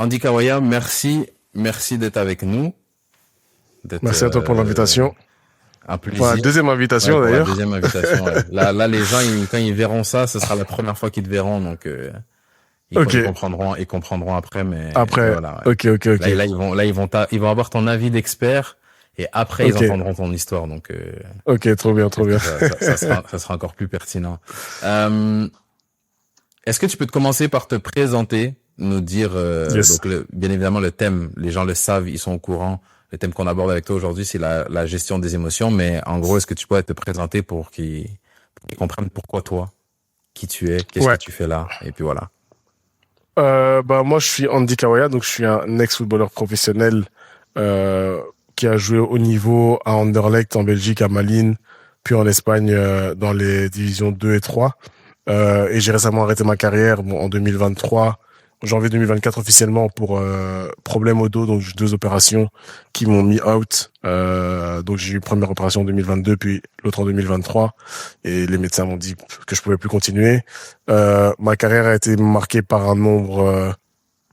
Andy Kawaya, merci d'être avec nous. Merci à toi pour l'invitation. Un plaisir. Pour la deuxième invitation d'ailleurs. La deuxième invitation. Ouais. Là, les gens, quand ils verront ça, ce sera la première fois qu'ils te verront, donc ils comprendront après. Mais après, voilà, ouais. Ok. Là, ils vont avoir ton avis d'expert et après ils entendront ton histoire. Donc ok, trop bien. Ça sera encore plus pertinent. Est-ce que tu peux te commencer par te présenter, nous dire Yes. donc bien évidemment le thème, les gens le savent, ils sont au courant. Le thème qu'on aborde avec toi aujourd'hui, c'est la gestion des émotions, mais en gros, est-ce que tu pourrais te présenter pour qu'ils comprennent pourquoi toi, qui tu es, qu'est-ce que tu fais là, et puis voilà. Moi, je suis Andy Kawaya, donc je suis un ex-footballeur professionnel qui a joué au niveau à Anderlecht en Belgique, à Malines, puis en Espagne dans les divisions 2 et 3. Et j'ai récemment arrêté ma carrière en 2023. Janvier 2024 officiellement pour problème au dos, donc j'ai 2 opérations qui m'ont mis out. Donc j'ai eu une première opération en 2022 puis l'autre en 2023 et les médecins m'ont dit que je pouvais plus continuer. Ma carrière a été marquée par un nombre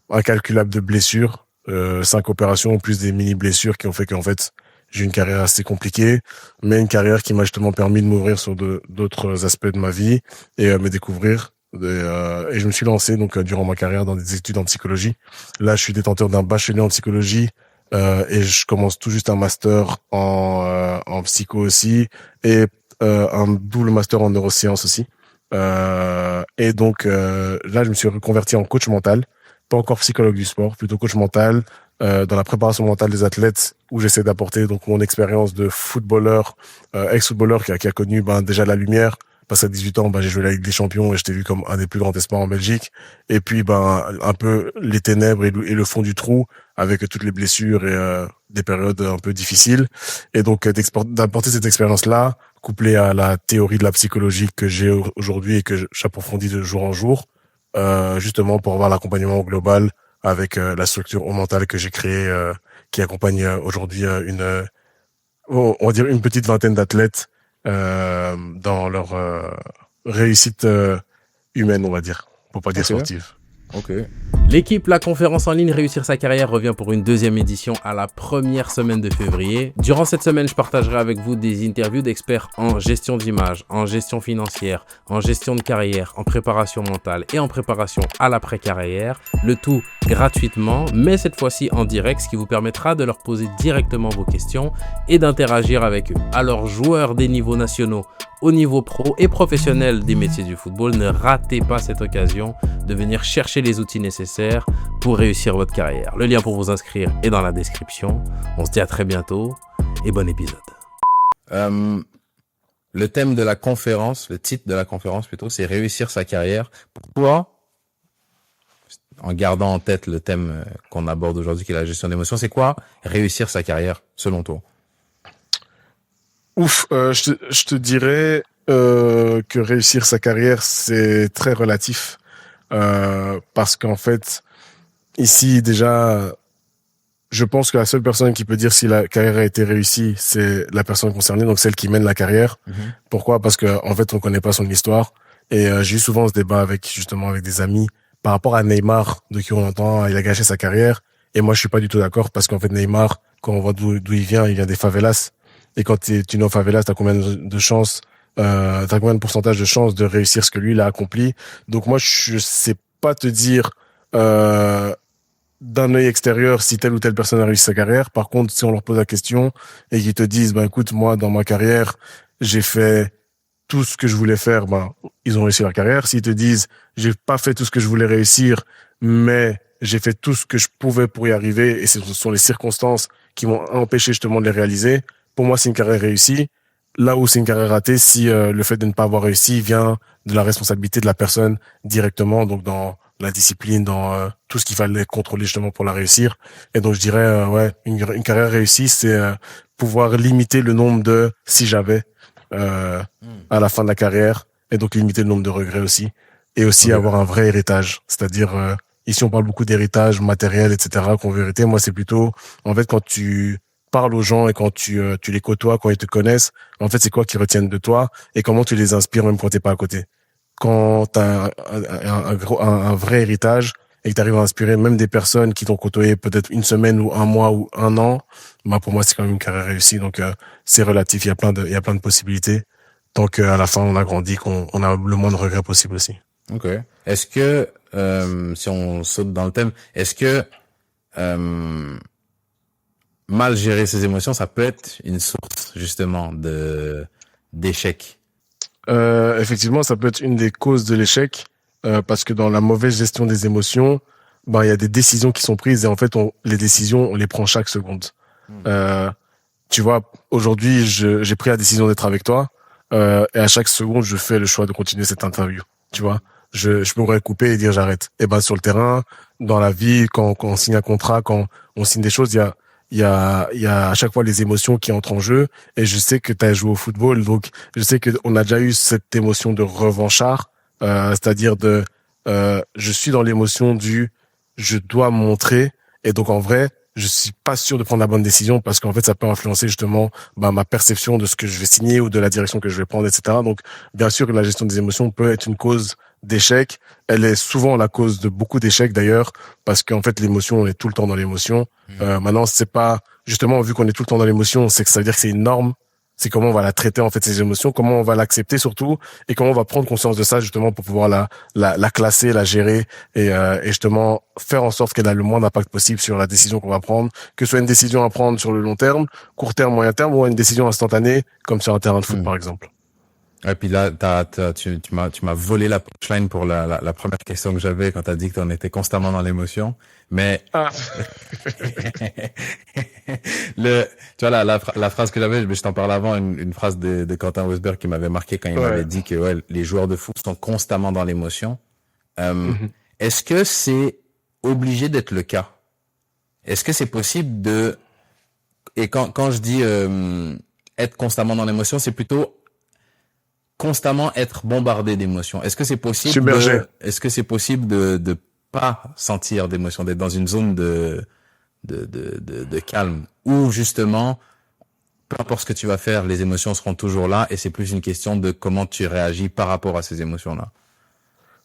incalculable de blessures, 5 opérations plus des mini blessures qui ont fait qu'en fait j'ai eu une carrière assez compliquée, mais une carrière qui m'a justement permis de m'ouvrir sur d'autres aspects de ma vie et me découvrir. Et je me suis lancé donc durant ma carrière dans des études en psychologie. Là, je suis détenteur d'un bachelier en psychologie et je commence tout juste un master en psycho aussi et un double master en neurosciences aussi. Et donc là, je me suis reconverti en coach mental, pas encore psychologue du sport, plutôt coach mental dans la préparation mentale des athlètes où j'essaie d'apporter donc mon expérience de footballeur, ex-footballeur qui a connu déjà la lumière. Parce qu'à 18 ans, j'ai joué la Ligue des Champions et j'étais vu comme un des plus grands espoirs en Belgique. Et puis, un peu les ténèbres et le fond du trou avec toutes les blessures et des périodes un peu difficiles. Et donc, d'apporter cette expérience-là, couplée à la théorie de la psychologie que j'ai aujourd'hui et que j'approfondis de jour en jour, justement pour avoir l'accompagnement global avec la structure mentale que j'ai créée, qui accompagne aujourd'hui on va dire une petite vingtaine d'athlètes dans leur réussite humaine, on va dire, pour pas dire sportive. Ok. L'équipe La Conférence en ligne Réussir sa carrière revient pour une deuxième édition à la première semaine de février. Durant cette semaine, je partagerai avec vous des interviews d'experts en gestion d'image, en gestion financière, en gestion de carrière, en préparation mentale et en préparation à l'après-carrière. Le tout gratuitement, mais cette fois-ci en direct, ce qui vous permettra de leur poser directement vos questions et d'interagir avec eux. Alors, joueurs des niveaux nationaux, au niveau pro et professionnel des métiers du football, ne ratez pas cette occasion de venir chercher les outils nécessaires pour réussir votre carrière. Le lien pour vous inscrire est dans la description. On se dit à très bientôt et bon épisode. Le thème de la conférence, le titre de la conférence plutôt, c'est réussir sa carrière. Pourquoi, en gardant en tête le thème qu'on aborde aujourd'hui qui est la gestion d'émotions, c'est quoi réussir sa carrière selon toi? Je te dirais que réussir sa carrière, c'est très relatif. Parce qu'en fait, ici, déjà, je pense que la seule personne qui peut dire si la carrière a été réussie, c'est la personne concernée, donc celle qui mène la carrière. Pourquoi? Parce que en fait, on connaît pas son histoire. Et j'ai eu souvent ce débat avec des amis par rapport à Neymar, de qui on entend, il a gâché sa carrière. Et moi, je suis pas du tout d'accord parce qu'en fait, Neymar, quand on voit d'où il vient de favelas. Et quand tu es aux favelas, t'as combien de chances, t'as combien de pourcentage de chances de réussir ce que lui, il a accompli. Donc moi, je sais pas te dire, d'un œil extérieur si telle ou telle personne a réussi sa carrière. Par contre, si on leur pose la question et qu'ils te disent, écoute, moi, dans ma carrière, j'ai fait tout ce que je voulais faire, ils ont réussi leur carrière. S'ils te disent, j'ai pas fait tout ce que je voulais réussir, mais j'ai fait tout ce que je pouvais pour y arriver et ce sont les circonstances qui m'ont empêché justement de les réaliser. Pour moi, c'est une carrière réussie. Là où c'est une carrière ratée, si le fait de ne pas avoir réussi vient de la responsabilité de la personne directement, donc dans la discipline, dans tout ce qu'il fallait contrôler justement pour la réussir. Et donc je dirais, une carrière réussie, c'est pouvoir limiter le nombre de si j'avais à la fin de la carrière, et donc limiter le nombre de regrets aussi, et aussi avoir un vrai héritage. C'est-à-dire, ici on parle beaucoup d'héritage matériel, etc., qu'on veut hériter. Moi, c'est plutôt, en fait, quand tu parles aux gens et quand tu les côtoies, quand ils te connaissent, en fait, c'est quoi qu'ils retiennent de toi et comment tu les inspires même quand t'es pas à côté. Quand t'as un vrai héritage et que tu arrives à inspirer même des personnes qui t'ont côtoyé peut-être une semaine ou un mois ou un an, bah pour moi c'est quand même une carrière réussie. Donc c'est relatif, il y a plein de possibilités. Tant qu'à la fin on a grandi, qu'on a le moins de regrets possible aussi. Ok. Est-ce que si on saute dans le thème, est-ce que mal gérer ses émotions, ça peut être une source justement d'échec? Effectivement, ça peut être une des causes de l'échec, parce que dans la mauvaise gestion des émotions, ben il y a des décisions qui sont prises et en fait les décisions on les prend chaque seconde. Euh, Tu vois, aujourd'hui j'ai pris la décision d'être avec toi, et à chaque seconde je fais le choix de continuer cette interview. Tu vois, je pourrais couper et dire j'arrête. Et ben sur le terrain, dans la vie, quand on signe un contrat, quand on signe des choses, il y a à chaque fois les émotions qui entrent en jeu. Et je sais que tu as joué au football, donc je sais que on a déjà eu cette émotion de revanchard, c'est-à-dire je suis dans l'émotion du je dois me montrer. Et donc en vrai, je suis pas sûr de prendre la bonne décision parce qu'en fait ça peut influencer justement ma perception de ce que je vais signer ou de la direction que je vais prendre, etc. Donc bien sûr que la gestion des émotions peut être une cause d'échec. Elle est souvent la cause de beaucoup d'échecs d'ailleurs, parce qu'en fait l'émotion, on est tout le temps dans l'émotion. Maintenant c'est pas justement, vu qu'on est tout le temps dans l'émotion, c'est que ça veut dire que c'est une norme. C'est comment on va la traiter en fait, ces émotions, comment on va l'accepter surtout, et comment on va prendre conscience de ça justement pour pouvoir la classer, la gérer, et justement faire en sorte qu'elle a le moins d'impact possible sur la décision qu'on va prendre, que ce soit une décision à prendre sur le long terme, court terme, moyen terme, ou une décision instantanée comme sur un terrain de foot par exemple. Et puis là, tu m'as volé la punchline pour la première question que j'avais quand t'as dit que t'en étais constamment dans l'émotion. Mais tu vois la phrase que j'avais, je t'en parlais avant, une phrase de Quentin Westberg qui m'avait marqué quand il m'avait dit que les joueurs de foot sont constamment dans l'émotion. Est-ce que c'est obligé d'être le cas? Est-ce que c'est possible et quand je dis être constamment dans l'émotion, c'est plutôt constamment être bombardé d'émotions. Est-ce que c'est possible Submergé. Est-ce que c'est possible de pas sentir d'émotions, d'être dans une zone de calme, où justement, peu importe ce que tu vas faire, les émotions seront toujours là, et c'est plus une question de comment tu réagis par rapport à ces émotions-là?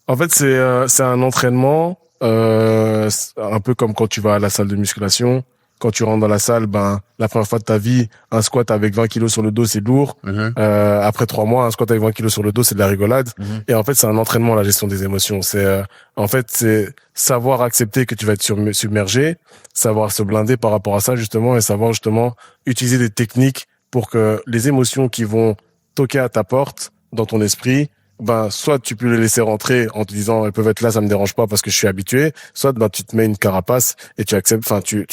En fait, c'est un entraînement, un peu comme quand tu vas à la salle de musculation. Quand tu rentres dans la salle, ben la première fois de ta vie, un squat avec 20 kilos sur le dos, c'est lourd. Après 3 mois, un squat avec 20 kilos sur le dos, c'est de la rigolade. Et en fait, c'est un entraînement, la gestion des émotions. C'est savoir accepter que tu vas être submergé, savoir se blinder par rapport à ça justement, et savoir justement utiliser des techniques pour que les émotions qui vont toquer à ta porte dans ton esprit, ben soit tu peux les laisser rentrer en te disant elles peuvent être là, ça me dérange pas parce que je suis habitué, soit ben tu te mets une carapace et tu acceptes, enfin tu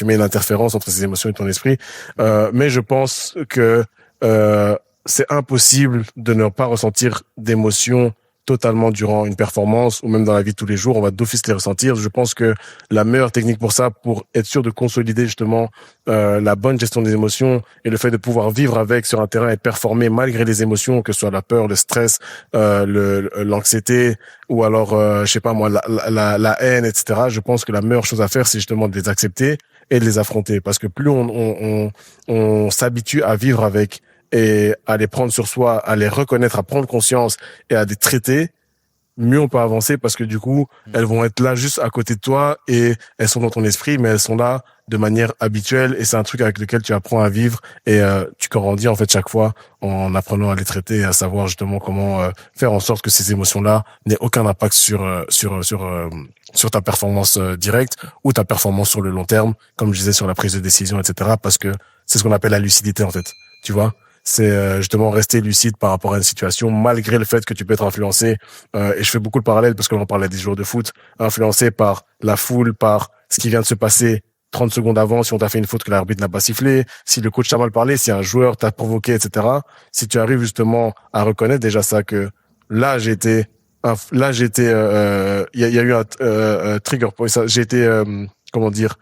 mets une interférence entre ces émotions et ton esprit. Mais je pense que c'est impossible de ne pas ressentir d'émotions totalement durant une performance ou même dans la vie de tous les jours. On va d'office les ressentir. Je pense que la meilleure technique pour ça, pour être sûr de consolider justement la bonne gestion des émotions et le fait de pouvoir vivre avec sur un terrain et performer malgré les émotions, que ce soit la peur, le stress, l'anxiété ou alors je sais pas moi la haine, etc. Je pense que la meilleure chose à faire, c'est justement de les accepter et de les affronter, parce que plus on s'habitue à vivre avec et à les prendre sur soi, à les reconnaître, à prendre conscience et à les traiter, mieux on peut avancer, parce que du coup, elles vont être là juste à côté de toi et elles sont dans ton esprit, mais elles sont là de manière habituelle, et c'est un truc avec lequel tu apprends à vivre, et tu grandis en fait chaque fois en apprenant à les traiter et à savoir justement comment faire en sorte que ces émotions-là n'aient aucun impact sur ta performance directe ou ta performance sur le long terme, comme je disais, sur la prise de décision, etc. Parce que c'est ce qu'on appelle la lucidité en fait, tu vois. C'est justement rester lucide par rapport à une situation, malgré le fait que tu peux être influencé. Et je fais beaucoup le parallèle parce que l'on parlait des joueurs de foot, influencé par la foule, par ce qui vient de se passer 30 secondes avant, si on t'a fait une faute que l'arbitre n'a pas sifflé, si le coach t'a mal parlé, si un joueur t'a provoqué, etc. Si tu arrives justement à reconnaître déjà ça, que là il y a eu un trigger point, j'ai été comment dire,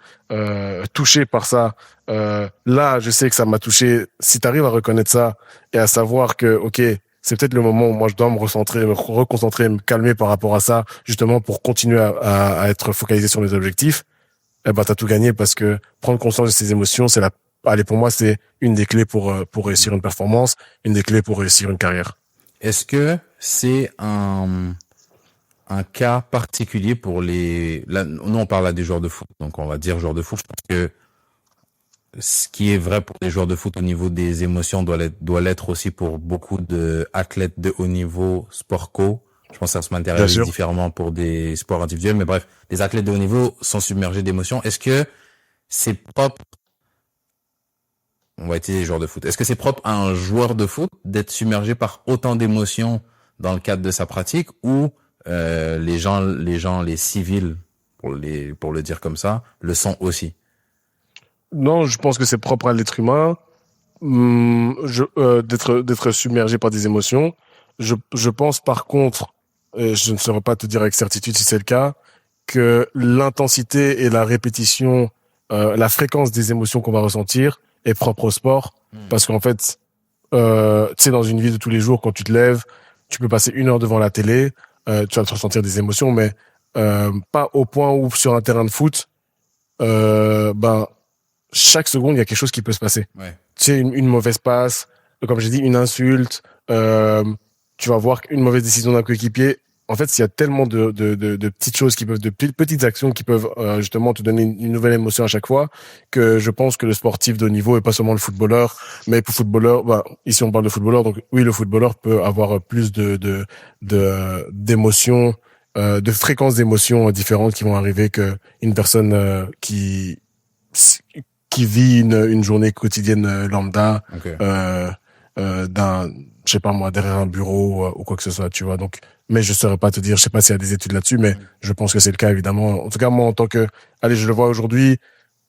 touché par ça. Là, je sais que ça m'a touché. Si tu arrives à reconnaître ça et à savoir que, ok, c'est peut-être le moment où moi je dois me recentrer, me reconcentrer, me calmer par rapport à ça, justement pour continuer à être focalisé sur mes objectifs, eh ben t'as tout gagné, parce que prendre conscience de ces émotions, allez, pour moi, c'est une des clés pour réussir une performance, une des clés pour réussir une carrière. Est-ce que c'est un cas particulier pour là, nous on parle là des joueurs de foot, donc on va dire joueurs de foot. Je pense que ce qui est vrai pour les joueurs de foot au niveau des émotions doit l'être aussi pour beaucoup de athlètes de haut niveau sport co. Je pense que ça se matérialise différemment pour des sports individuels, mais bref, les athlètes de haut niveau sont submergés d'émotions. Est-ce que c'est propre, on va utiliser les joueurs de foot, est-ce que c'est propre à un joueur de foot d'être submergé par autant d'émotions dans le cadre de sa pratique, ou les civils, pour le dire comme ça, le sont aussi? Non, je pense que c'est propre à l'être humain d'être submergé par des émotions. Je pense par contre, et je ne saurais pas te dire avec certitude si c'est le cas, que l'intensité et la répétition, la fréquence des émotions qu'on va ressentir est propre au sport. Parce qu'en fait, tu sais, dans une vie de tous les jours, quand tu te lèves, tu peux passer 1 heure devant la télé, tu vas te ressentir des émotions, mais pas au point où sur un terrain de foot, chaque seconde, il y a quelque chose qui peut se passer. Ouais. Tu sais, une mauvaise passe, comme j'ai dit, une insulte, tu vas voir une mauvaise décision d'un coéquipier. En fait, il y a tellement de petites choses de petites actions qui peuvent justement te donner une nouvelle émotion à chaque fois, que je pense que le sportif de haut niveau, et pas seulement le footballeur, mais pour footballeur, ici on parle de footballeur, donc oui, le footballeur peut avoir plus d'émotions, de fréquences d'émotions différentes qui vont arriver que une personne qui vit une journée quotidienne lambda, Okay. Je sais pas moi, derrière un bureau ou quoi que ce soit, tu vois. Donc, mais je saurais pas te dire, je sais pas s'il y a des études là-dessus, mais je pense que c'est le cas évidemment. En tout cas, moi en tant que, allez, je le vois aujourd'hui,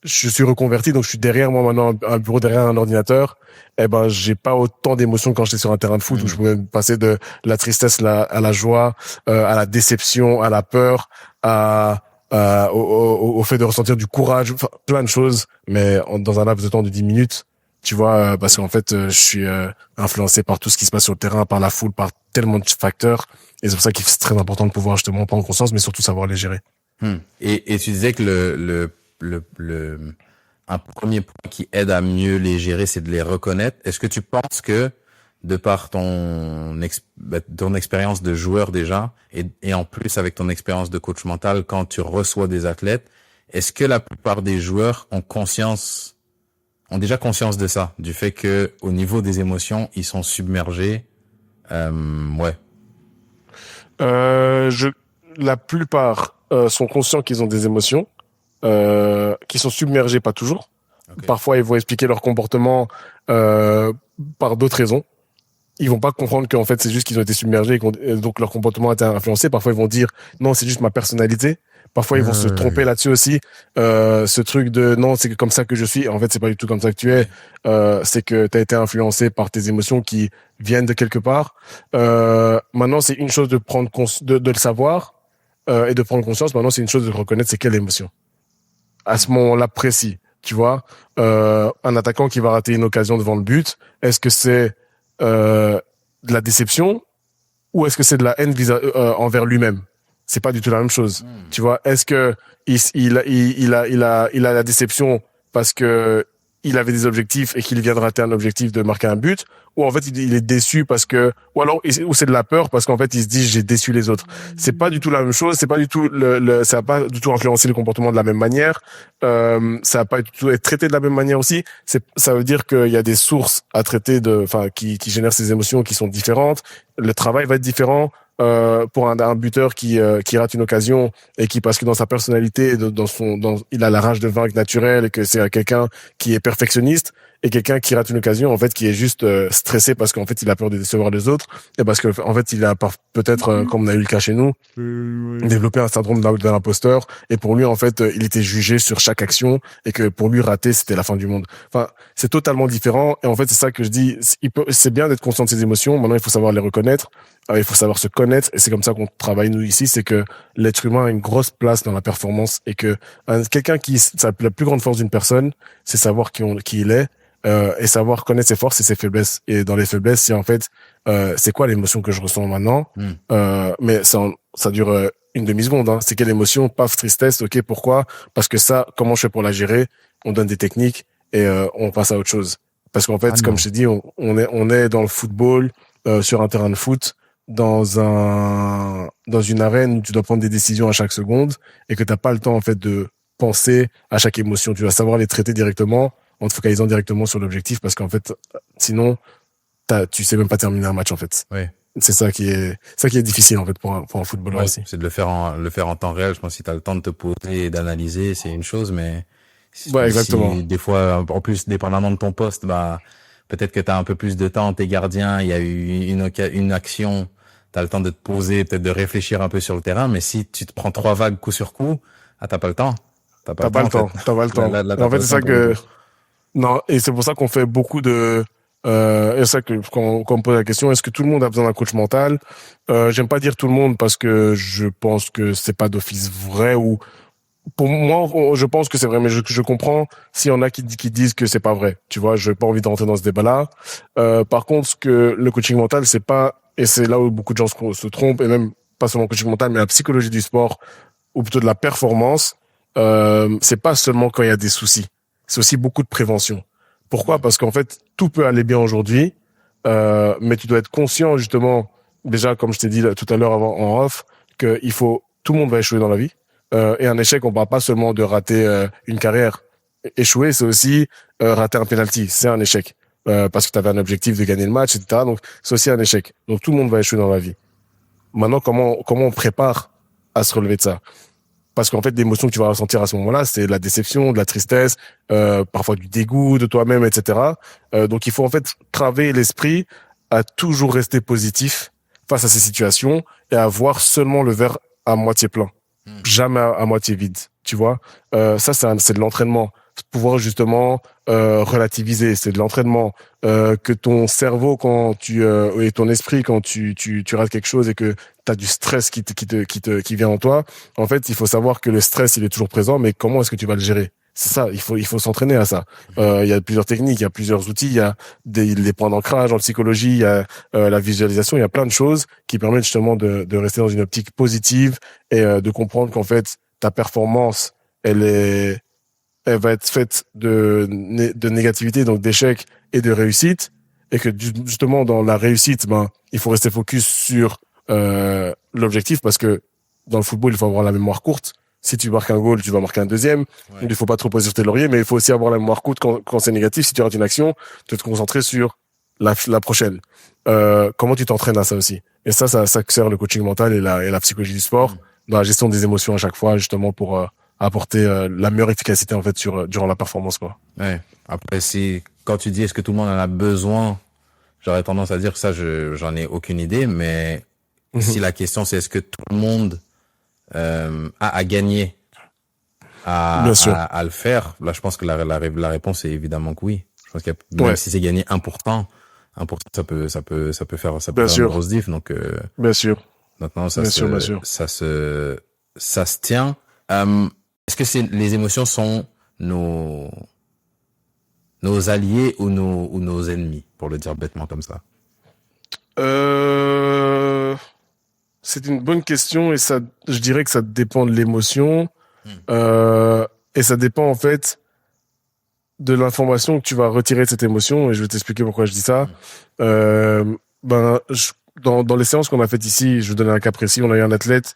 je suis reconverti, donc je suis derrière moi maintenant un bureau, derrière un ordinateur. Eh ben, j'ai pas autant d'émotions quand j'étais sur un terrain de foot où je pouvais passer de la tristesse à la joie, à la déception, à la peur, au fait de ressentir du courage, enfin, plein de choses, mais dans un laps de temps de 10 minutes, tu vois, parce qu'en fait, je suis influencé par tout ce qui se passe sur le terrain, par la foule, par tellement de facteurs, et c'est pour ça qu'il est très important de pouvoir justement prendre conscience, mais surtout savoir les gérer. Et tu disais que un premier point qui aide à mieux les gérer, c'est de les reconnaître. Est-ce que tu penses que, de par ton expérience de joueur déjà, et en plus avec ton expérience de coach mental, quand tu reçois des athlètes, est-ce que la plupart des joueurs ont déjà conscience de ça, du fait que au niveau des émotions, ils sont submergés? Ouais. La plupart sont conscients qu'ils ont des émotions, qui sont submergés, pas toujours. Okay. Parfois, ils vont expliquer leur comportement par d'autres raisons. Ils vont pas comprendre qu'en fait, c'est juste qu'ils ont été submergés et donc leur comportement a été influencé. Parfois, ils vont dire non, c'est juste ma personnalité. Parfois, ils vont se tromper là-dessus aussi. Ce truc de non, c'est comme ça que je suis. En fait, c'est pas du tout comme ça que tu es. C'est que tu as été influencé par tes émotions qui viennent de quelque part. Maintenant, c'est une chose de prendre de le savoir et de prendre conscience. Maintenant, c'est une chose de reconnaître c'est quelle émotion. À ce moment-là précis, tu vois, un attaquant qui va rater une occasion devant le but, est-ce que c'est de la déception ou est-ce que c'est de la haine envers lui-même? C'est pas du tout la même chose. Tu vois, est-ce que il a la déception parce que il avait des objectifs et qu'il vient de rater un objectif de marquer un but, ou en fait il est déçu parce que, ou c'est de la peur parce qu'en fait il se dit j'ai déçu les autres. C'est pas du tout la même chose, c'est pas du tout ça va pas du tout influencer le comportement de la même manière, ça va pas du tout être traité de la même manière aussi. Ça veut dire qu'il y a des sources à traiter qui génèrent ces émotions qui sont différentes. Le travail va être différent. Pour un buteur qui rate une occasion et qui, parce que dans sa personnalité, il a la rage de vaincre naturelle et que c'est quelqu'un qui est perfectionniste, et quelqu'un qui rate une occasion, en fait, qui est juste stressé parce qu'en fait, il a peur de décevoir les autres et parce que en fait, il a peut-être, comme on a eu le cas chez nous, développé un syndrome de l'imposteur, et pour lui, en fait, il était jugé sur chaque action et que pour lui, rater, c'était la fin du monde. Enfin, c'est totalement différent, et en fait, c'est ça que je dis, c'est bien d'être conscient de ses émotions. Maintenant, il faut savoir les reconnaître. Il faut savoir se connaître, et c'est comme ça qu'on travaille nous ici, c'est que l'être humain a une grosse place dans la performance, et que quelqu'un la plus grande force d'une personne, c'est savoir qui il est, et savoir connaître ses forces et ses faiblesses. Et dans les faiblesses, c'est en fait, c'est quoi l'émotion que je ressens maintenant, mais ça dure une demi-seconde, hein. C'est quelle émotion? Paf, tristesse, ok, pourquoi? Parce que ça, comment je fais pour la gérer? On donne des techniques et on passe à autre chose. Parce qu'en fait, comme je t'ai dit, on est dans le football, sur un terrain de foot. dans une arène où tu dois prendre des décisions à chaque seconde et que t'as pas le temps, en fait, de penser à chaque émotion. Tu vas savoir les traiter directement en te focalisant directement sur l'objectif parce qu'en fait, sinon, tu sais même pas terminer un match, en fait. Oui. C'est ça qui est difficile, en fait, pour un footballeur Ouais, aussi. c'est de le faire en temps réel. Je pense que si t'as le temps de te poser et d'analyser, c'est une chose, mais je Ouais, pense que exactement. si des fois, en plus, dépendamment de ton poste, bah, peut-être que t'as un peu plus de temps, t'es gardien, il y a eu une action, t'as le temps de te poser, peut-être de réfléchir un peu sur le terrain, mais si tu te prends 3 vagues coup sur coup, t'as pas le temps. T'as pas T'as le pas temps, le en fait. temps. T'as pas le temps. Là, Et t'as en pas fait, le c'est temps ça pour le que, coup. non, et c'est pour ça qu'on fait beaucoup de, et c'est ça que quand on me pose la question, est-ce que tout le monde a besoin d'un coach mental? J'aime pas dire tout le monde parce que je pense que c'est pas d'office vrai ou, pour moi, je pense que c'est vrai, mais je comprends s'il y en a qui disent que c'est pas vrai. Tu vois, j'ai pas envie de rentrer dans ce débat-là. Par contre, ce que le coaching mental, c'est pas, et c'est là où beaucoup de gens se trompent, et même pas seulement le coaching mental, mais la psychologie du sport, ou plutôt de la performance, c'est pas seulement quand il y a des soucis. C'est aussi beaucoup de prévention. Pourquoi? Parce qu'en fait, tout peut aller bien aujourd'hui, mais tu dois être conscient, justement, déjà, comme je t'ai dit tout à l'heure avant, en off, tout le monde va échouer dans la vie. Et un échec, on parle pas seulement de rater une carrière. Échouer, c'est aussi rater un penalty. C'est un échec. Parce que tu avais un objectif de gagner le match, etc. Donc, c'est aussi un échec. Donc, tout le monde va échouer dans la vie. Maintenant, comment on prépare à se relever de ça? Parce qu'en fait, l'émotion que tu vas ressentir à ce moment-là, c'est de la déception, de la tristesse, parfois du dégoût de toi-même, etc. Donc, il faut en fait travailler l'esprit à toujours rester positif face à ces situations et à voir seulement le verre à moitié plein, jamais à moitié vide. Tu vois, ça, c'est de l'entraînement. Pouvoir justement relativiser, c'est de l'entraînement. Que ton cerveau, et ton esprit, quand tu rates quelque chose et que t'as du stress qui vient en toi, en fait, il faut savoir que le stress, il est toujours présent, mais comment est-ce que tu vas le gérer? C'est ça, il faut s'entraîner à ça. Il y a plusieurs techniques, il y a plusieurs outils, il y a des points d'ancrage en psychologie, il y a la visualisation, il y a plein de choses qui permettent justement de rester dans une optique positive et de comprendre qu'en fait, ta performance, elle va être faite de négativité, donc d'échecs et de réussite, et que justement dans la réussite, il faut rester focus sur l'objectif parce que dans le football, il faut avoir la mémoire courte. Si tu marques un goal, tu vas marquer un deuxième. Ouais. Donc, il faut pas trop poser sur tes lauriers, mais il faut aussi avoir la mémoire courte quand c'est négatif. Si tu rates une action, tu te concentrer sur la prochaine. Comment tu t'entraînes à ça aussi? Et ça sert le coaching mental et la psychologie du sport, dans la gestion des émotions à chaque fois, justement pour apporter la meilleure efficacité en fait durant la performance, quoi. Ouais. Après, quand tu dis est-ce que tout le monde en a besoin, j'aurais tendance à dire que ça, j'en ai aucune idée, mais si la question c'est est-ce que tout le monde a à gagner Bien sûr. à le faire, là, je pense que la réponse est évidemment que oui. Je pense qu'il y a, même Ouais, si c'est gagner 1%, ça peut bien faire une sûr, grosse diff. Donc, bien sûr, maintenant, bien sûr, bien sûr. ça se tient. Est-ce que les émotions sont nos alliés ou nos ennemis, pour le dire bêtement comme ça? Euh, c'est une bonne question et je dirais que ça dépend de l'émotion et ça dépend en fait de l'information que tu vas retirer de cette émotion et je vais t'expliquer pourquoi je dis ça. Euh, dans les séances qu'on a faites ici, je vais donner un cas précis, on a eu un athlète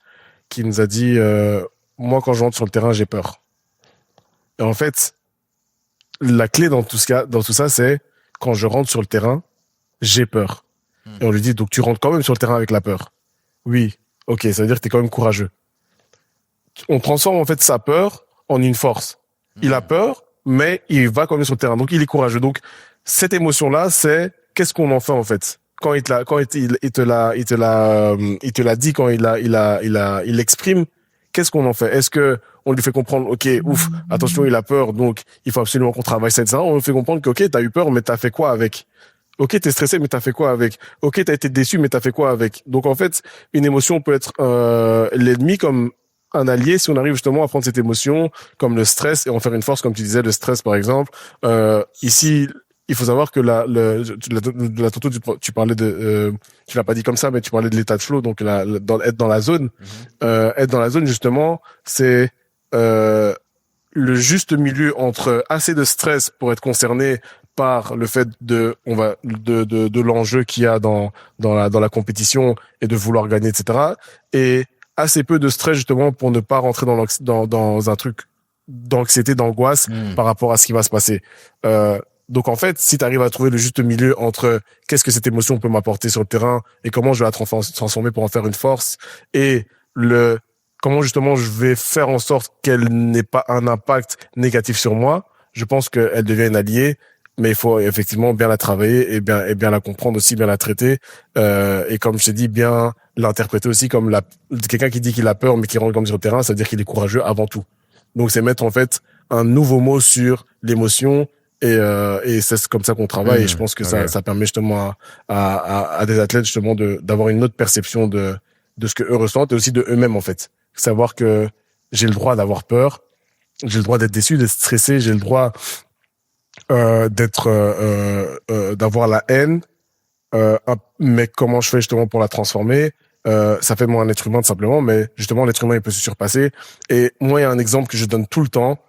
qui nous a dit moi quand je rentre sur le terrain j'ai peur. Et en fait la clé dans tout ça c'est quand je rentre sur le terrain j'ai peur. Et on lui dit donc tu rentres quand même sur le terrain avec la peur. Oui, ok, ça veut dire que t'es quand même courageux. On transforme en fait sa peur en une force. Il a peur, mais il va quand même sur le terrain. Donc il est courageux. Donc cette émotion-là, c'est qu'est-ce qu'on en fait en fait quand il te l'a dit, quand il l'exprime. Qu'est-ce qu'on en fait? Est-ce que on lui fait comprendre, ok, ouf, attention, il a peur, donc il faut absolument qu'on travaille ça, etc. On lui fait comprendre que ok, t'as eu peur, mais t'as fait quoi avec? Ok, t'es stressé, mais t'as fait quoi avec? Ok, t'as été déçu, mais t'as fait quoi avec? Donc en fait, une émotion peut être l'ennemi comme un allié si on arrive justement à prendre cette émotion comme le stress et en faire une force, comme tu disais, le stress par exemple. Ici, il faut savoir que tantôt tu parlais tu l'as pas dit comme ça, mais tu parlais de l'état de flow, donc être dans la zone. Être dans la zone justement, c'est le juste milieu entre assez de stress pour être concerné par le fait de l'enjeu qu'il y a dans la compétition et de vouloir gagner, etc. Et assez peu de stress justement pour ne pas rentrer dans un truc d'anxiété, d'angoisse par rapport à ce qui va se passer. Donc en fait, si tu arrives à trouver le juste milieu entre qu'est-ce que cette émotion peut m'apporter sur le terrain et comment je vais la transformer pour en faire une force, et comment justement je vais faire en sorte qu'elle n'ait pas un impact négatif sur moi, je pense qu'elle devient une alliée. Mais il faut effectivement bien la travailler et bien la comprendre aussi, bien la traiter, et comme je t'ai dit, bien l'interpréter aussi comme quelqu'un qui dit qu'il a peur mais qui rentre comme sur le terrain, ça veut dire qu'il est courageux avant tout. Donc c'est mettre en fait un nouveau mot sur l'émotion, et c'est comme ça qu'on travaille. Et je pense que ça permet justement à des athlètes justement d'avoir une autre perception de ce que eux ressentent et aussi de eux-mêmes en fait. Savoir que j'ai le droit d'avoir peur, j'ai le droit d'être déçu, d'être stressé, j'ai le droit d'avoir la haine, mais comment je fais justement pour la transformer. Ça fait moi un être humain tout simplement, mais justement l'être humain il peut se surpasser. Et moi il y a un exemple que je donne tout le temps,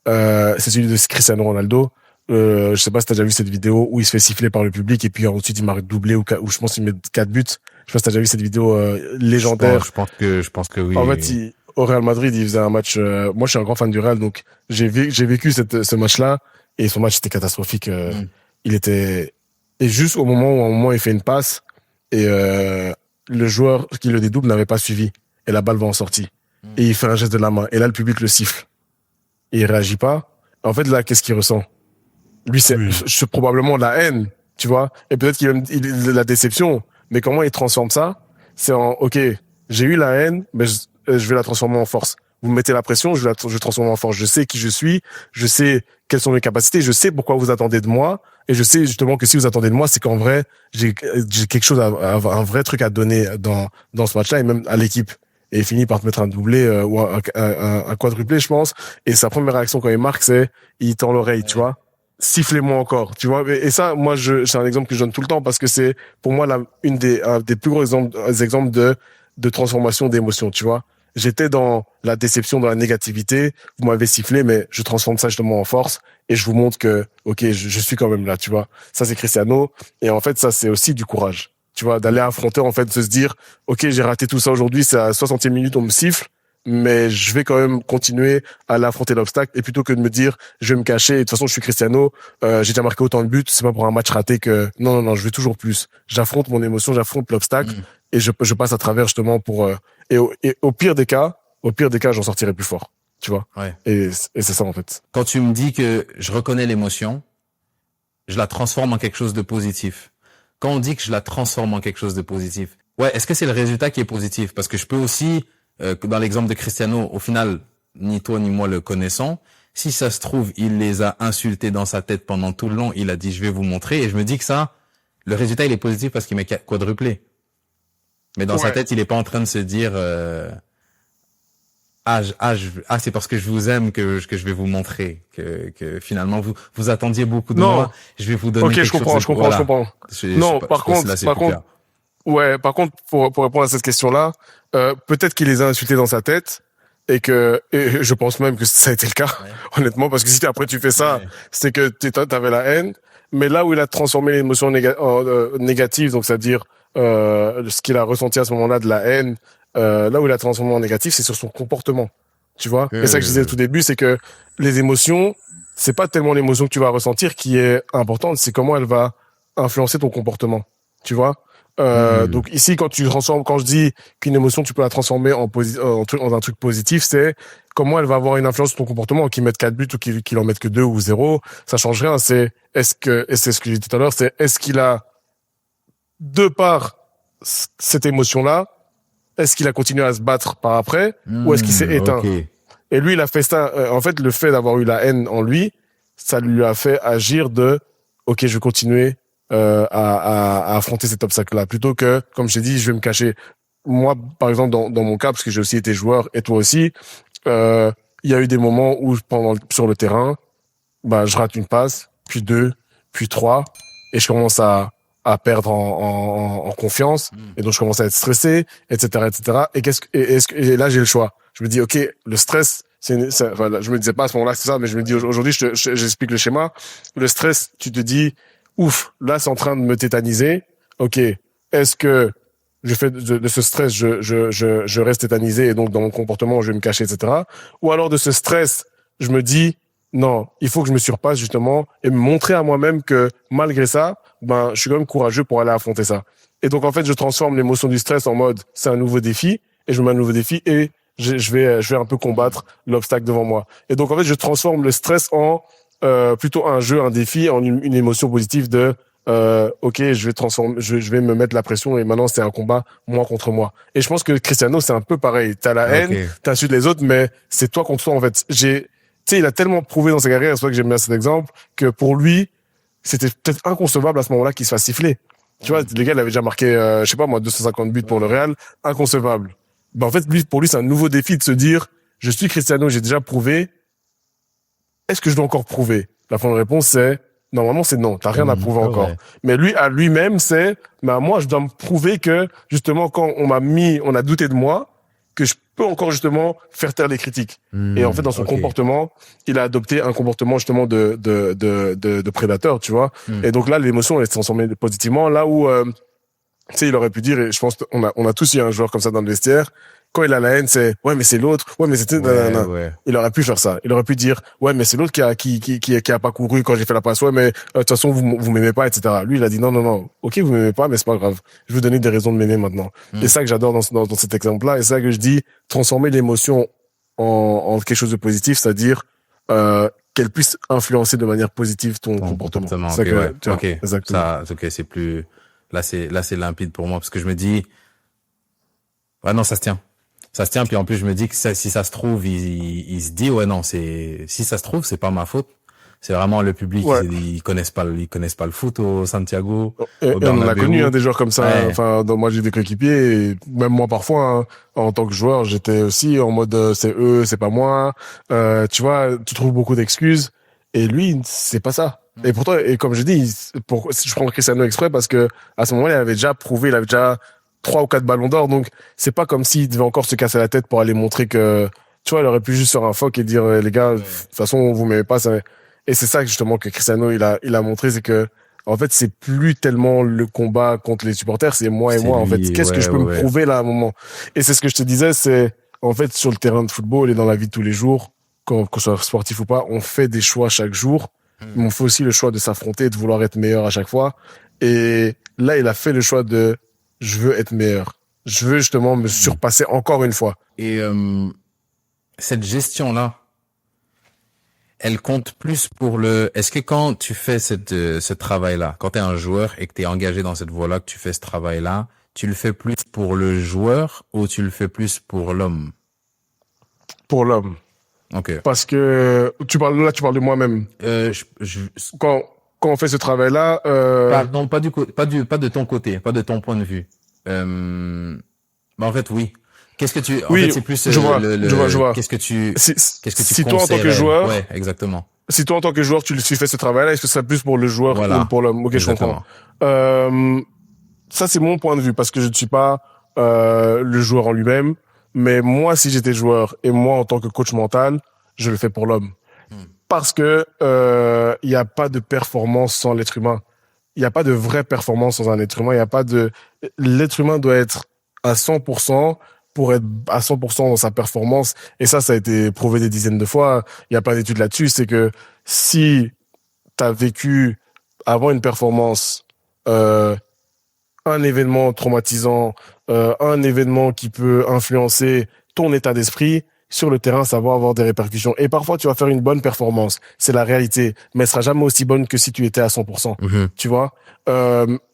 c'est celui de Cristiano Ronaldo. Je sais pas si t'as déjà vu cette vidéo où il se fait siffler par le public et puis ensuite il marque doublé ou je pense qu'il met 4 buts. Je sais pas si t'as déjà vu cette vidéo légendaire. Je pense que oui. En fait, au Real Madrid, il faisait un match. Moi, je suis un grand fan du Real, donc j'ai vécu ce match-là. Et son match était catastrophique. Il était, et juste au moment où il fait une passe et le joueur qui le dédouble n'avait pas suivi et la balle va en sortie. Et il fait un geste de la main et là le public le siffle. Et il réagit pas. En fait là, qu'est-ce qu'il ressent? Lui, c'est probablement la haine, tu vois. Et peut-être qu'il a la déception. Mais comment il transforme ça? C'est ok, j'ai eu la haine, mais je vais la transformer en force. Vous me mettez la pression, je vais transformer en force. Je sais qui je suis, je sais quelles sont mes capacités, je sais pourquoi vous attendez de moi, et je sais justement que si vous attendez de moi, c'est qu'en vrai, j'ai quelque chose un vrai truc à donner dans ce match-là, et même à l'équipe. Et il finit par te mettre un doublé ou un quadruplé, je pense. Et sa première réaction quand il marque, c'est il tend l'oreille, tu vois. Sifflez-moi encore, tu vois. Et ça, moi, c'est un exemple que je donne tout le temps parce que c'est pour moi un des plus gros exemples de transformation d'émotion, tu vois. J'étais dans la déception, dans la négativité. Vous m'avez sifflé, mais je transforme ça justement en force et je vous montre que, ok, je suis quand même là, tu vois. Ça, c'est Cristiano. Et en fait, ça, c'est aussi du courage, tu vois, d'aller affronter, en fait, de se dire, ok, j'ai raté tout ça aujourd'hui, c'est à 60e minute, on me siffle, mais je vais quand même continuer à aller affronter l'obstacle. Et plutôt que de me dire, je vais me cacher, et de toute façon, je suis Cristiano, j'ai déjà marqué autant de buts, c'est pas pour un match raté que, non, je vais toujours plus. J'affronte mon émotion, j'affronte l'obstacle. Et je passe à travers justement pour et au pire des cas, j'en sortirai plus fort, tu vois. Ouais. Et c'est ça en fait. Quand tu me dis que je reconnais l'émotion, je la transforme en quelque chose de positif. Quand on dit que je la transforme en quelque chose de positif, ouais, est-ce que c'est le résultat qui est positif? Parce que je peux aussi, dans l'exemple de Cristiano, au final, ni toi ni moi le connaissons, si ça se trouve, il les a insultés dans sa tête pendant tout le long, il a dit je vais vous montrer, et je me dis que ça, le résultat il est positif parce qu'il met quadruplé. Mais dans sa tête, il est pas en train de se dire c'est parce que je vous aime que je vais vous montrer que finalement vous attendiez beaucoup de moi, je vais vous donner quelque chose. Je comprends. Non, par contre, pour répondre à cette question-là, peut-être qu'il les a insultés dans sa tête et je pense même que ça a été le cas, honnêtement, parce que si après tu fais ça, c'est que t'avais la haine. Mais là où il a transformé l'émotion négative, donc c'est-à-dire ce qu'il a ressenti à ce moment-là de la haine, là où il a transformé en négatif, c'est sur son comportement, tu vois. Et ça que je disais au tout début, c'est que les émotions, c'est pas tellement l'émotion que tu vas ressentir qui est importante, c'est comment elle va influencer ton comportement, tu vois. Donc ici, quand je dis qu'une émotion, tu peux la transformer en un truc positif, c'est comment elle va avoir une influence sur ton comportement, qu'il mette 4 buts ou qu'il en mette que 2 ou 0, ça change rien. Et c'est ce que j'ai dit tout à l'heure, c'est est-ce qu'il a, de par cette émotion-là, est-ce qu'il a continué à se battre par après, ou est-ce qu'il s'est éteint? Okay. Et lui, il a fait ça, en fait, le fait d'avoir eu la haine en lui, ça lui a fait agir ok, je vais continuer à affronter cet obstacle-là, plutôt que, comme je t'ai dit, je vais me cacher. Moi, par exemple, dans mon cas, parce que j'ai aussi été joueur, et toi aussi, il y a eu des moments où, sur le terrain, je rate une passe, puis 2, puis 3, et je commence à perdre en confiance, et donc je commence à être stressé, etc., etc. Et là, j'ai le choix. Je me dis, ok, le stress, enfin, je me disais pas à ce moment-là, c'est ça, mais je me dis aujourd'hui, j'explique le schéma. Le stress, tu te dis, ouf, là, c'est en train de me tétaniser. Ok. Est-ce que je fais de ce stress, je reste tétanisé et donc dans mon comportement, je vais me cacher, etc. Ou alors de ce stress, je me dis, non, il faut que je me surpasse justement et me montrer à moi-même que malgré ça, ben, je suis quand même courageux pour aller affronter ça. Et donc, en fait, je transforme l'émotion du stress en mode, c'est un nouveau défi et je me mets un nouveau défi et je vais un peu combattre l'obstacle devant moi. Et donc, en fait, je transforme le stress en, plutôt un jeu, un défi, en une émotion positive de, ok, je vais me mettre la pression et maintenant c'est un combat moi contre moi. Et je pense que Cristiano c'est un peu pareil. T'as la haine, t'insultes les autres, mais c'est toi contre toi en fait. Tu sais, il a tellement prouvé dans sa carrière, c'est pour ça que j'aime bien cet exemple, que pour lui, c'était peut-être inconcevable à ce moment-là qu'il se fasse siffler. Tu vois, les gars, il avait déjà marqué, je sais pas moi, 250 buts pour le Real, inconcevable. Ben en fait, pour lui, c'est un nouveau défi de se dire, je suis Cristiano, j'ai déjà prouvé. Est-ce que je dois encore prouver? La première réponse c'est normalement c'est non, t'as rien à prouver encore. Mais lui à lui-même c'est moi je dois me prouver que justement quand on a douté de moi, que je peux encore justement faire taire les critiques. Et en fait dans son comportement, il a adopté un comportement justement de prédateur, tu vois. Et donc là l'émotion elle s'est transformée positivement là où tu sais il aurait pu dire et je pense qu'on a tous eu un joueur comme ça dans le vestiaire. Quand il a la haine, c'est ouais mais c'est l'autre, ouais mais c'était Il aurait pu faire ça. Il aurait pu dire ouais mais c'est l'autre qui a pas couru quand j'ai fait la passe. Ouais mais de toute façon vous m'aimez pas, etc. Lui il a dit non. Ok vous m'aimez pas mais c'est pas grave. Je vais vous donner des raisons de m'aimer maintenant. Et ça que j'adore dans cet exemple-là et c'est ça que je dis transformer l'émotion en quelque chose de positif, c'est-à-dire qu'elle puisse influencer de manière positive ton comportement. Okay, ok. Exactement. Ça ok c'est plus là c'est limpide pour moi parce que je me dis ouais non ça se tient. Ça se tient, puis en plus je me dis que si ça se trouve, il se dit ouais non si ça se trouve c'est pas ma faute, c'est vraiment le public, ils connaissent pas le foot au Santiago. Et on a connu des joueurs comme ça. Ouais. Enfin moi j'ai des coéquipiers, et même moi parfois en tant que joueur j'étais aussi en mode c'est eux, c'est pas moi. Tu vois, tu trouves beaucoup d'excuses et lui c'est pas ça. Et pourtant et comme je dis, je prends Cristiano exprès parce que à ce moment-là il avait déjà prouvé, il avait déjà 3 ou 4 ballons d'or, donc c'est pas comme s'il devait encore se casser la tête pour aller montrer que, tu vois, il aurait pu juste faire un fuck et dire, les gars, de toute façon, vous m'aimez pas, ça... Et c'est ça justement que Cristiano, il a montré, c'est que, en fait, c'est plus tellement le combat contre les supporters, c'est moi et moi, en fait. Qu'est-ce que je peux me prouver là, à un moment? Et c'est ce que je te disais, c'est, en fait, sur le terrain de football et dans la vie de tous les jours, qu'on soit sportif ou pas, on fait des choix chaque jour, mais on fait aussi le choix de s'affronter, de vouloir être meilleur à chaque fois. Et là, il a fait le choix de, je veux être meilleur. Je veux justement me surpasser encore une fois. Et cette gestion-là, elle compte plus pour le... Est-ce que quand tu fais ce travail-là, quand tu es un joueur et que tu es engagé dans cette voie-là, que tu fais ce travail-là, tu le fais plus pour le joueur ou tu le fais plus pour l'homme? Pour l'homme. Ok. Parce que tu parles de moi-même. Quand on fait ce travail-là, non, pas de ton côté, pas de ton point de vue. En fait, oui. Qu'est-ce que tu, en fait, c'est plus, je vois. Qu'est-ce que tu si toi, en tant que joueur, ouais, exactement. Si toi, en tant que joueur, tu fais ce travail-là, est-ce que ce serait plus pour le joueur ou pour l'homme? Ok, exactement. Je comprends. Ça, c'est mon point de vue parce que je ne suis pas, le joueur en lui-même. Mais moi, si j'étais joueur et moi, en tant que coach mental, je le fais pour l'homme. Parce que, il n'y a pas de performance sans l'être humain. Il n'y a pas de vraie performance sans un être humain. L'être humain doit être à 100% pour être à 100% dans sa performance. Et ça a été prouvé des dizaines de fois. Il y a plein d'études là-dessus. C'est que si t'as vécu avant une performance, un événement traumatisant, un événement qui peut influencer ton état d'esprit, sur le terrain, ça va avoir des répercussions. Et parfois, tu vas faire une bonne performance. C'est la réalité. Mais elle sera jamais aussi bonne que si tu étais à 100%. Tu vois?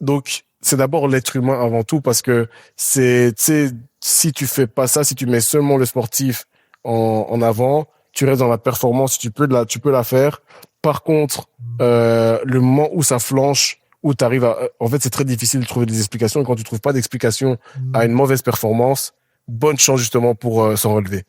Donc, c'est d'abord l'être humain avant tout parce que si tu fais pas ça, si tu mets seulement le sportif en avant, tu restes dans la performance, tu peux la faire. Par contre, le moment où ça flanche, où t'arrives en fait, c'est très difficile de trouver des explications. Et quand tu trouves pas d'explication à une mauvaise performance, bonne chance justement pour s'en relever.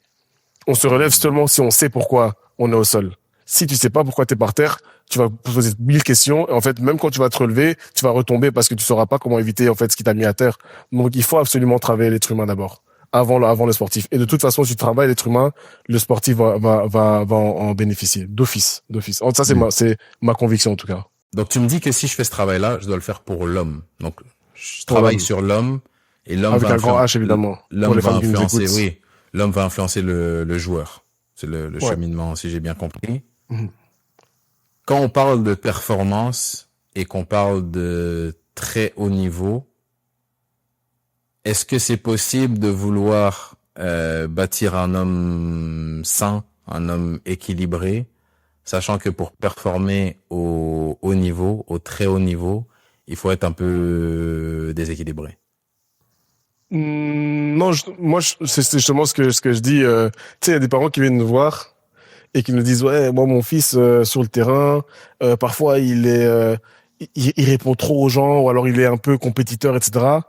On se relève seulement si on sait pourquoi on est au sol. Si tu sais pas pourquoi t'es par terre, tu vas poser 1000 questions. Et en fait, même quand tu vas te relever, tu vas retomber parce que tu sauras pas comment éviter, en fait, ce qui t'a mis à terre. Donc, il faut absolument travailler l'être humain d'abord. avant le sportif. Et de toute façon, si tu travailles l'être humain, le sportif va en bénéficier. D'office. Ça, c'est ma conviction, en tout cas. Donc, tu me dis que si je fais ce travail-là, je dois le faire pour l'homme. Donc, je travaille sur l'homme et l'homme avec un grand H, évidemment. L'homme va influencer, oui. L'homme va influencer le joueur. C'est le cheminement, si j'ai bien compris. Mm-hmm. Quand on parle de performance et qu'on parle de très haut niveau, est-ce que c'est possible de vouloir bâtir un homme sain, un homme équilibré, sachant que pour performer au haut niveau, au très haut niveau, il faut être un peu déséquilibré? Non, c'est justement ce que je dis. Tu sais, il y a des parents qui viennent nous voir et qui nous disent, ouais, moi, mon fils, sur le terrain, parfois, il répond trop aux gens, ou alors il est un peu compétiteur, etc.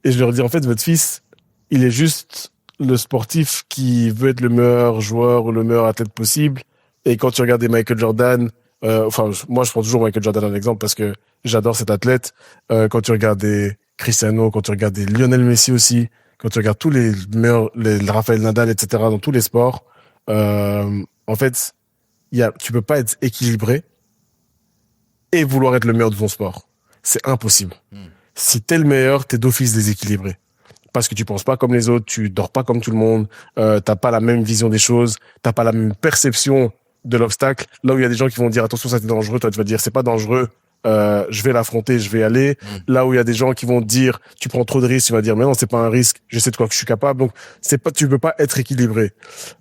Et je leur dis, en fait, votre fils, il est juste le sportif qui veut être le meilleur joueur ou le meilleur athlète possible. Et quand tu regardes des Michael Jordan, moi, je prends toujours Michael Jordan en exemple parce que j'adore cet athlète. Quand tu regardes des Cristiano, quand tu regardes des Lionel Messi aussi, quand tu regardes tous les meilleurs, les Rafael Nadal, etc., dans tous les sports, en fait, tu peux pas être équilibré et vouloir être le meilleur de ton sport. C'est impossible. Si t'es le meilleur, t'es d'office déséquilibré. Parce que tu penses pas comme les autres, tu dors pas comme tout le monde, t'as pas la même vision des choses, t'as pas la même perception de l'obstacle. Là où il y a des gens qui vont dire attention, ça c'est dangereux, toi tu vas dire c'est pas dangereux, je vais l'affronter, je vais y aller. Là où il y a des gens qui vont dire tu prends trop de risques, tu vas dire mais non, c'est pas un risque, je sais de quoi que je suis capable. Donc tu peux pas être équilibré.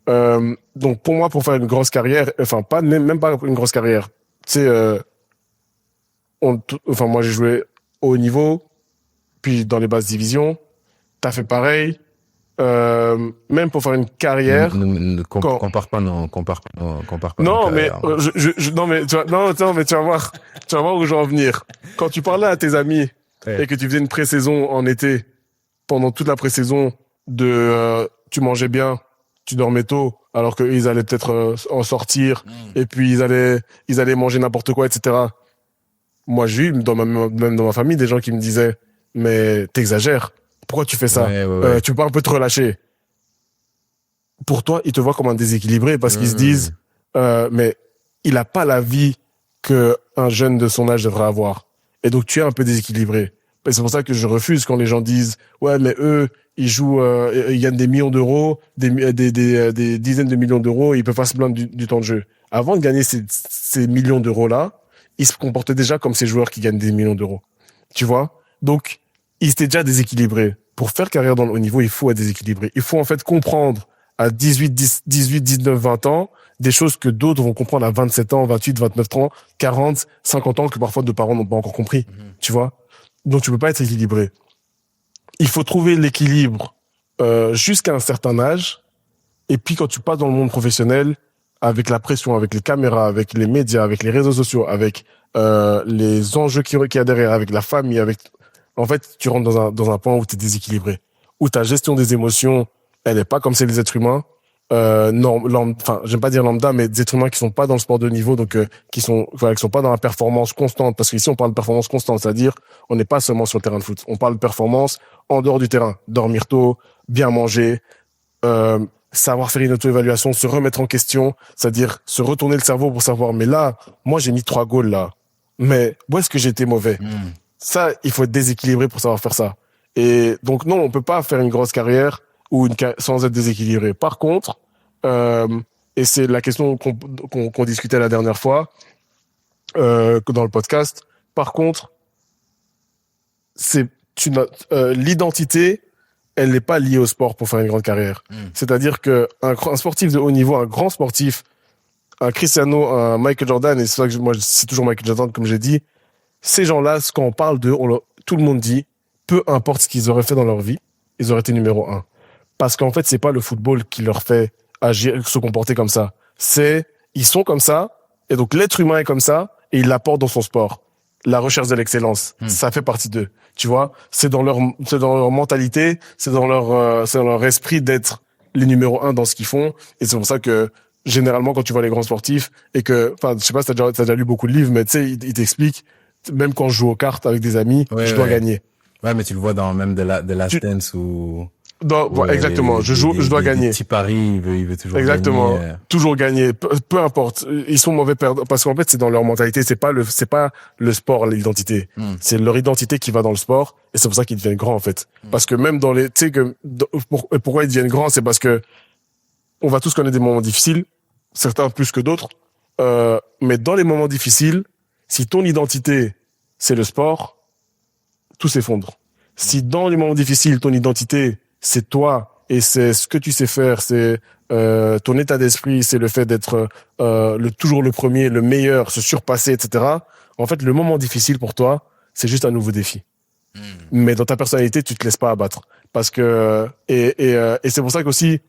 Donc pour moi, pour faire une grosse carrière, enfin pas même pas une grosse carrière, tu sais, moi j'ai joué au haut niveau, puis dans les basses divisions. T'as fait pareil. Même pour faire une carrière. Compare pas non, mais mais tu vas voir où je vais en venir. Quand tu parlais à tes amis et que tu faisais une pré-saison en été, pendant toute la pré-saison tu mangeais bien, tu dormais tôt, alors qu'eux ils allaient peut-être en sortir et puis ils allaient manger n'importe quoi, etc. Moi j'ai eu même dans ma famille des gens qui me disaient mais t'exagères. Pourquoi tu fais ça? Ouais. Tu peux pas un peu te relâcher. Pour toi, ils te voient comme un déséquilibré parce qu'ils se disent, mais il a pas la vie que un jeune de son âge devrait avoir. Et donc, tu es un peu déséquilibré. Et c'est pour ça que je refuse quand les gens disent, ouais, mais eux, ils jouent, ils gagnent des millions d'euros, des dizaines de millions d'euros, ils peuvent pas se plaindre du temps de jeu. Avant de gagner ces millions d'euros-là, ils se comportaient déjà comme ces joueurs qui gagnent des millions d'euros. Tu vois? Donc, ils étaient déjà déséquilibrés. Pour faire carrière dans le haut niveau, il faut être déséquilibré. Il faut en fait comprendre à 18, 19, 20 ans des choses que d'autres vont comprendre à 27 ans, 28, 29 ans, 40, 50 ans que parfois nos parents n'ont pas encore compris. Tu vois? Donc tu peux pas être équilibré. Il faut trouver l'équilibre jusqu'à un certain âge. Et puis quand tu passes dans le monde professionnel, avec la pression, avec les caméras, avec les médias, avec les réseaux sociaux, avec les enjeux qu'il y a derrière, avec la famille, en fait, tu rentres dans un point où tu es déséquilibré, où ta gestion des émotions, elle est pas comme celle des êtres humains. J'aime pas dire lambda, mais des êtres humains qui sont pas dans le sport de niveau, donc qui sont pas dans la performance constante. Parce qu'ici, on parle de performance constante, c'est-à-dire, on n'est pas seulement sur le terrain de foot. On parle de performance en dehors du terrain, dormir tôt, bien manger, savoir faire une auto-évaluation, se remettre en question, c'est-à-dire se retourner le cerveau pour savoir. Mais là, moi, j'ai mis 3 goals là, mais où est-ce que j'ai été mauvais? Ça, il faut être déséquilibré pour savoir faire ça. Et donc, non, on peut pas faire une grosse carrière sans être déséquilibré. Par contre, et c'est la question qu'on discutait la dernière fois, dans le podcast. Par contre, l'identité, elle n'est pas liée au sport pour faire une grande carrière. C'est-à-dire que un sportif de haut niveau, un grand sportif, un Cristiano, un Michael Jordan, et c'est ça que moi, c'est toujours Michael Jordan, comme j'ai dit, ces gens-là, quand on parle d'eux, tout le monde dit, peu importe ce qu'ils auraient fait dans leur vie, ils auraient été numéro 1. Parce qu'en fait, c'est pas le football qui leur fait agir, se comporter comme ça. Ils sont comme ça, et donc l'être humain est comme ça, et il l'apporte dans son sport. La recherche de l'excellence, ça fait partie d'eux. Tu vois, c'est dans leur mentalité, c'est dans leur esprit d'être les numéros 1 dans ce qu'ils font, et c'est pour ça que, généralement, quand tu vois les grands sportifs, et que, je sais pas si t'as déjà lu beaucoup de livres, mais tu sais, ils t'expliquent, même quand je joue aux cartes avec des amis, je dois gagner. Ouais, mais tu le vois dans même de la Dance où Exactement. Je dois gagner. Des petits paris, il veut toujours Exactement. gagner. Toujours gagner. Peu importe. Ils sont mauvais perdants. Parce qu'en fait, c'est dans leur mentalité. C'est pas le sport, l'identité. C'est leur identité qui va dans le sport. Et c'est pour ça qu'ils deviennent grands, en fait. Parce que même tu sais que, pourquoi ils deviennent grands, c'est parce que on va tous connaître des moments difficiles. Certains plus que d'autres. Mais dans les moments difficiles, si ton identité, c'est le sport, tout s'effondre. Si dans les moments difficiles, ton identité, c'est toi et c'est ce que tu sais faire, c'est ton état d'esprit, c'est le fait d'être toujours le premier, le meilleur, se surpasser, etc. En fait, le moment difficile pour toi, c'est juste un nouveau défi. Mais dans ta personnalité, tu te laisses pas abattre, parce que et c'est pour ça qu'aussi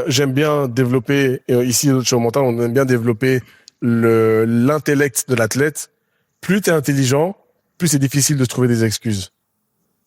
j'aime bien développer ici chez Mental, on aime bien développer l'intellect de l'athlète. Plus t'es intelligent, plus c'est difficile de trouver des excuses.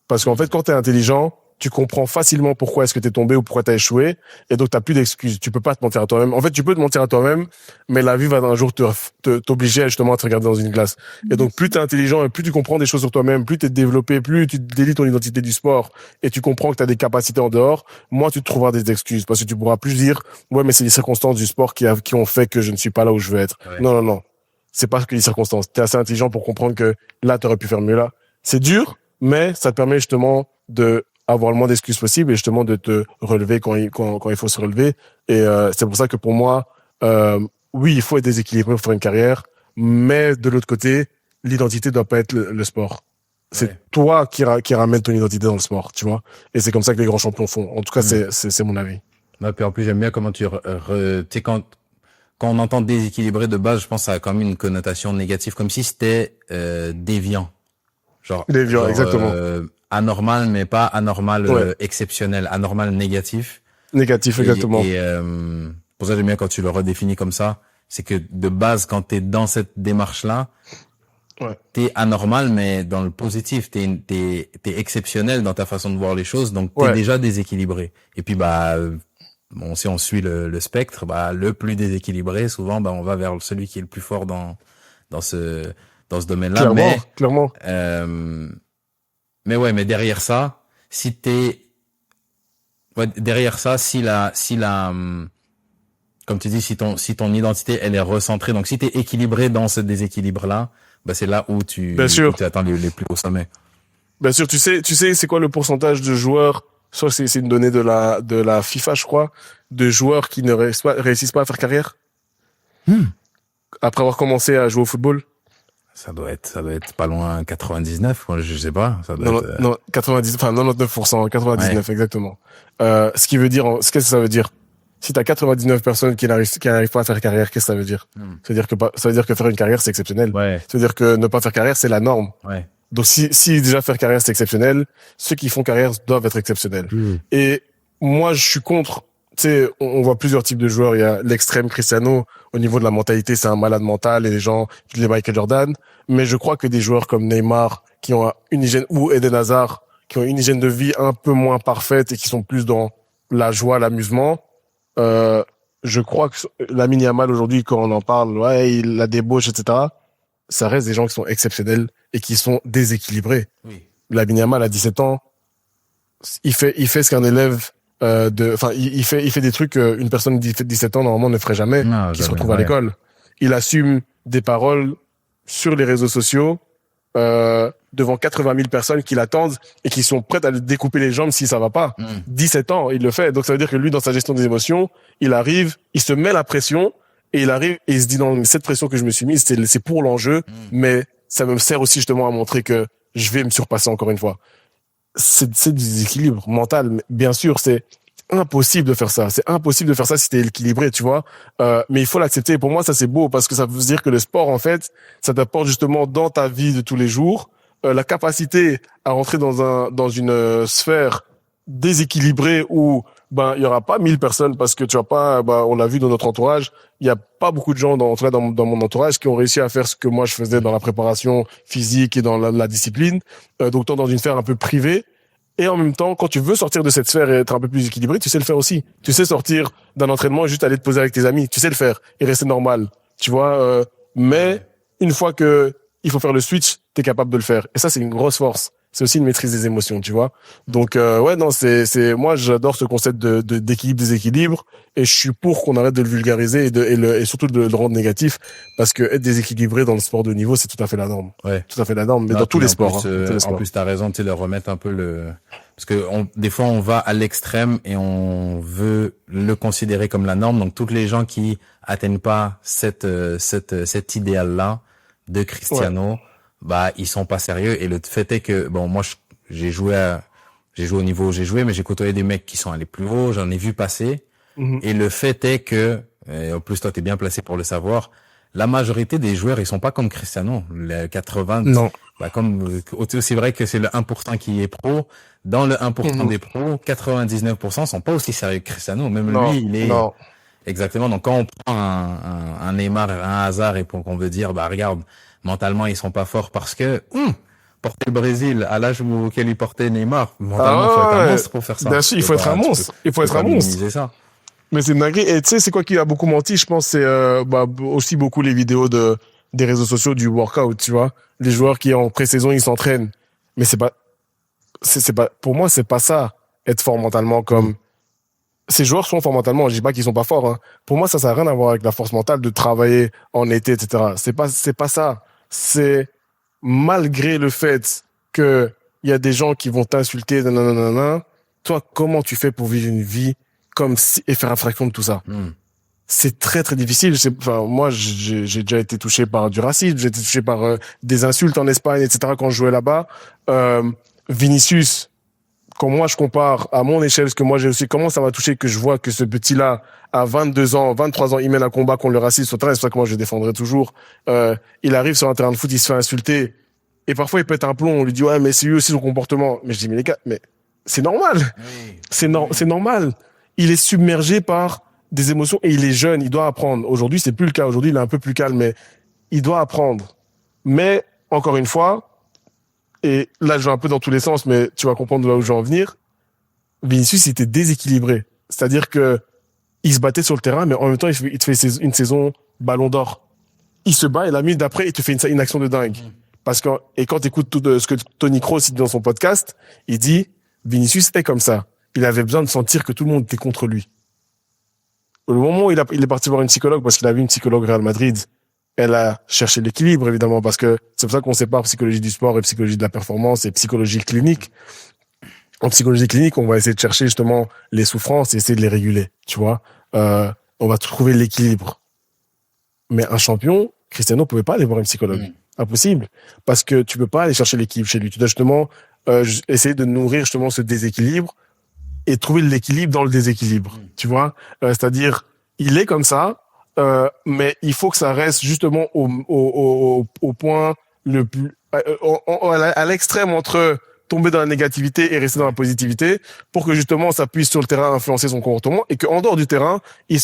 Parce qu'en fait, quand t'es intelligent, tu comprends facilement pourquoi est-ce que t'es tombé ou pourquoi t'as échoué, et donc t'as plus d'excuses. Tu peux pas te mentir à toi-même. En fait, tu peux te mentir à toi-même, mais la vie va un jour t'obliger justement à te regarder dans une glace. Et donc, plus t'es intelligent et plus tu comprends des choses sur toi-même, plus t'es développé, plus tu délies ton identité du sport et tu comprends que t'as des capacités en dehors, moins tu te trouveras des excuses, parce que tu pourras plus dire ouais, mais c'est les circonstances du sport qui ont fait que je ne suis pas là où je veux être. Ouais. Non. C'est pas que les circonstances. T'es assez intelligent pour comprendre que là, t'aurais pu faire mieux là. C'est dur, mais ça te permet justement de avoir le moins d'excuses possible et justement de te relever quand il faut se relever. Et c'est pour ça que pour moi, oui, il faut être déséquilibré pour faire une carrière, mais de l'autre côté, l'identité doit pas être le sport. C'est toi qui ramène ton identité dans le sport, tu vois. Et c'est comme ça que les grands champions font. En tout cas, c'est mon avis. Ouais, puis en plus, j'aime bien comment tu sais, quand on entend déséquilibré de base, je pense que ça a quand même une connotation négative, comme si c'était déviant. Déviant, exactement. Anormal, mais pas anormal exceptionnel, anormal négatif. Négatif, exactement. Et pour ça, j'aime bien quand tu le redéfinis comme ça. C'est que de base, quand t'es dans cette démarche-là, t'es anormal, mais dans le positif, t'es exceptionnel dans ta façon de voir les choses, donc t'es déjà déséquilibré. Et puis bon, si on suit le spectre, le plus déséquilibré, souvent, on va vers celui qui est le plus fort dans ce domaine-là. Clairement. Mais derrière ça, si comme tu dis, si ton identité, elle est recentrée, donc si t'es équilibré dans ce déséquilibre-là, c'est là où tu atteins les plus hauts sommets. Bien sûr, tu sais, c'est quoi le pourcentage de joueurs, soit c'est une donnée de la FIFA, je crois, de joueurs qui ne réussissent pas à faire carrière? Après avoir commencé à jouer au football? Ça doit être pas loin 99, je sais pas. Ça doit être, non, 99%, 99, exactement. Ce qui veut dire, qu'est-ce que ça veut dire? Si t'as 99 personnes qui n'arrivent pas à faire carrière, qu'est-ce que ça veut dire? Ça veut dire que faire une carrière, c'est exceptionnel. Ouais. Ça veut dire que ne pas faire carrière, c'est la norme. Ouais. Donc si déjà faire carrière, c'est exceptionnel, ceux qui font carrière doivent être exceptionnels. Et moi, je suis contre. Tu sais, on voit plusieurs types de joueurs. Il y a l'extrême Cristiano, au niveau de la mentalité, c'est un malade mental, et les gens, les Michael Jordan. Mais je crois que des joueurs comme Neymar, qui ont une hygiène, ou Eden Hazard, qui ont une hygiène de vie un peu moins parfaite et qui sont plus dans la joie, l'amusement, je crois que Lamine Yamal aujourd'hui, quand on en parle, il la débauche, etc., ça reste des gens qui sont exceptionnels et qui sont déséquilibrés. Oui. Lamine Yamal à 17 ans, il fait ce qu'un élève il fait des trucs qu'une personne de 17 ans normalement ne ferait jamais, qui se retrouve à l'école. Il assume des paroles sur les réseaux sociaux devant 80 000 personnes qui l'attendent et qui sont prêtes à lui découper les jambes si ça va pas. 17 ans, il le fait. Donc ça veut dire que lui, dans sa gestion des émotions, il arrive, il se met la pression et il arrive et il se dit non, mais cette pression que je me suis mise, c'est pour l'enjeu, mais ça me sert aussi justement à montrer que je vais me surpasser encore une fois. C'est du déséquilibre mental, mais bien sûr, c'est impossible de faire ça. C'est impossible de faire ça si t'es équilibré, tu vois. Mais il faut l'accepter. Et pour moi, ça c'est beau parce que ça veut dire que le sport, en fait, ça t'apporte justement dans ta vie de tous les jours la capacité à rentrer dans une sphère déséquilibrée où il y aura pas 1000 personnes parce que tu vas pas. On l'a vu dans notre entourage, il y a pas beaucoup de gens dans mon entourage qui ont réussi à faire ce que moi je faisais dans la préparation physique et dans la discipline. Donc dans une sphère un peu privée. Et en même temps, quand tu veux sortir de cette sphère et être un peu plus équilibré, tu sais le faire aussi. Tu sais sortir d'un entraînement et juste aller te poser avec tes amis. Tu sais le faire et rester normal. Tu vois. Mais une fois que il faut faire le switch, t'es capable de le faire. Et ça, c'est une grosse force. c'est aussi une maîtrise des émotions, tu vois. Donc ouais, non, moi j'adore ce concept d'équilibre, déséquilibre, et je suis pour qu'on arrête de le vulgariser et surtout de le rendre négatif, parce que être déséquilibré dans le sport de haut niveau, c'est tout à fait la norme. Ouais. Tout à fait la norme, mais Non, dans tous puis les en sports. plus, hein, tous les sports. en plus, t'as raison, tu sais, leur remettre un peu parce que des fois, on va à l'extrême et on veut le considérer comme la norme. Donc, toutes les gens qui atteignent pas cet idéal-là de Cristiano, bah, ils sont pas sérieux. Et le fait est que, bon, moi, j'ai joué au niveau où j'ai joué, mais j'ai côtoyé des mecs qui sont allés plus haut, j'en ai vu passer. Mhm. Et le fait est que, et en plus, toi, t'es bien placé pour le savoir, la majorité des joueurs, ils sont pas comme Cristiano. Les 80, Non. bah, aussi vrai que c'est le 1% qui est pro. Dans le 1% des pros, 99% sont pas aussi sérieux que Cristiano. Même Non, lui, il est, non. exactement. Donc, quand on prend un Neymar, un Hazard, et qu'on veut dire, bah, regarde, mentalement, ils sont pas forts parce que, porter le Brésil à l'âge auquel il portait Neymar, mentalement, faut être un monstre pour faire ça. Bien sûr, il faut être un monstre. Il faut être un monstre. Ça. Mais c'est une dinguerie. Et tu sais, c'est quoi qui a beaucoup menti, je pense, c'est aussi beaucoup les vidéos des réseaux sociaux du workout, tu vois. Les joueurs qui en pré-saison, ils s'entraînent. Mais c'est pas, pour moi, c'est pas ça, être fort mentalement comme, ces joueurs sont forts mentalement. Je dis pas qu'ils sont pas forts, hein. Pour moi, ça n'a rien à voir avec la force mentale de travailler en été, etc. C'est pas ça. C'est malgré le fait que il y a des gens qui vont t'insulter, nanana, toi, comment tu fais pour vivre une vie et faire abstraction de tout ça? C'est très très difficile. Enfin, moi, j'ai déjà été touché par du racisme, j'ai été touché par des insultes en Espagne, etc. quand je jouais là-bas. Vinicius, quand moi je compare à mon échelle ce que moi j'ai aussi, comment ça m'a touché que je vois que ce petit-là, à 22 ans, 23 ans, il mène un combat contre le racisme sur le terrain, c'est pour ça que moi je le défendrai toujours. Il arrive sur un terrain de foot, il se fait insulter, et parfois il pète un plomb, on lui dit ouais mais c'est lui aussi son comportement. Mais je dis mais les gars, mais c'est normal, c'est normal. Il est submergé par des émotions et il est jeune, il doit apprendre. Aujourd'hui c'est plus le cas, aujourd'hui il est un peu plus calme, mais il doit apprendre. Mais encore une fois, et là, je vais un peu dans tous les sens, mais tu vas comprendre là où je veux en venir. Vinicius, il était déséquilibré. C'est-à-dire que il se battait sur le terrain, mais en même temps, il te fait une saison ballon d'or. Il se bat et la minute d'après, il te fait une action de dingue. Et quand tu écoutes tout ce que Tony Kroos dit dans son podcast, il dit, Vinicius est comme ça. Il avait besoin de sentir que tout le monde était contre lui. Au moment où il est parti voir une psychologue, parce qu'il a vu une psychologue Real Madrid, elle a cherché l'équilibre, évidemment, parce que c'est pour ça qu'on sépare psychologie du sport et psychologie de la performance et psychologie clinique. En psychologie clinique, on va essayer de chercher justement les souffrances et essayer de les réguler, tu vois. On va trouver l'équilibre. Mais un champion, Cristiano pouvait pas aller voir un psychologue. Impossible. Parce que tu peux pas aller chercher l'équilibre chez lui. Tu dois justement essayer de nourrir justement ce déséquilibre et trouver l'équilibre dans le déséquilibre, tu vois. C'est-à-dire, il est comme ça, mais il faut que ça reste justement au point le plus à l'extrême entre tomber dans la négativité et rester dans la positivité, pour que justement ça puisse sur le terrain influencer son comportement et qu'en dehors du terrain il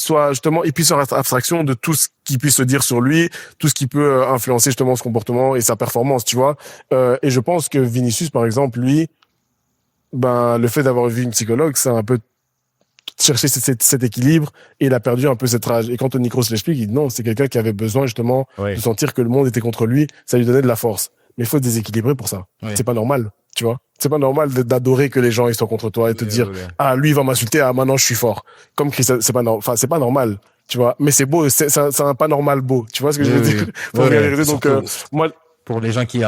puisse faire abstraction de tout ce qui puisse se dire sur lui, tout ce qui peut influencer justement son comportement et sa performance, tu vois. Et je pense que Vinicius par exemple, lui, le fait d'avoir vu une psychologue, ça a un peu chercher cet équilibre et il a perdu un peu cette rage. Et quand Tony Kroos l'explique, il dit non, c'est quelqu'un qui avait besoin justement de sentir que le monde était contre lui, ça lui donnait de la force. Mais il faut déséquilibrer pour ça. C'est pas normal, tu vois. C'est pas normal d'adorer que les gens ils soient contre toi et te dire ah lui il va m'insulter, ah maintenant je suis fort. Comme Christian, c'est pas normal, tu vois. Mais c'est beau, c'est un pas normal beau, tu vois ce que je veux dire. Faut réaliser. Donc moi pour les gens qui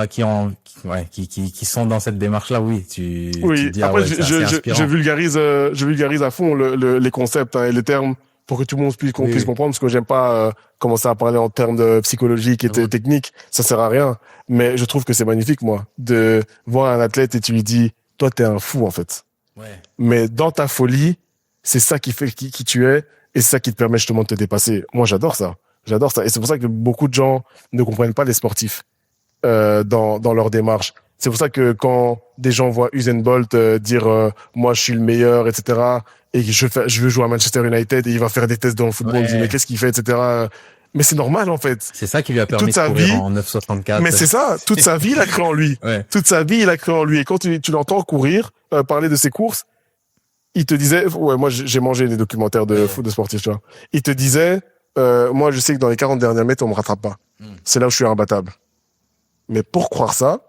sont dans cette démarche-là, tu dis, après, je vulgarise à fond les concepts et les termes pour que tout le monde puisse comprendre, parce que j'aime pas commencer à parler en termes de psychologiques et techniques, ça sert à rien. Mais je trouve que c'est magnifique, moi, de voir un athlète et tu lui dis, toi, t'es un fou, en fait. Mais dans ta folie, c'est ça qui fait qui tu es, et c'est ça qui te permet justement de te dépasser. Moi, j'adore ça. Et c'est pour ça que beaucoup de gens ne comprennent pas les sportifs. Dans leur démarche. C'est pour ça que quand des gens voient Usain Bolt dire moi je suis le meilleur, etc., et que je veux jouer à Manchester United et il va faire des tests dans le football, on dit mais qu'est-ce qu'il fait, etc. Mais c'est normal en fait. C'est ça qui lui a permis de courir en 9,64. Mais c'est ça, toute sa vie il a cru en lui. Toute sa vie il a cru en lui. Et quand tu l'entends courir, parler de ses courses, il te disait, moi j'ai mangé des documentaires de foot de sportifs, tu vois. Il te disait, moi je sais que dans les 40 derniers mètres on me rattrape pas. C'est là où je suis imbattable. Mais pour croire ça,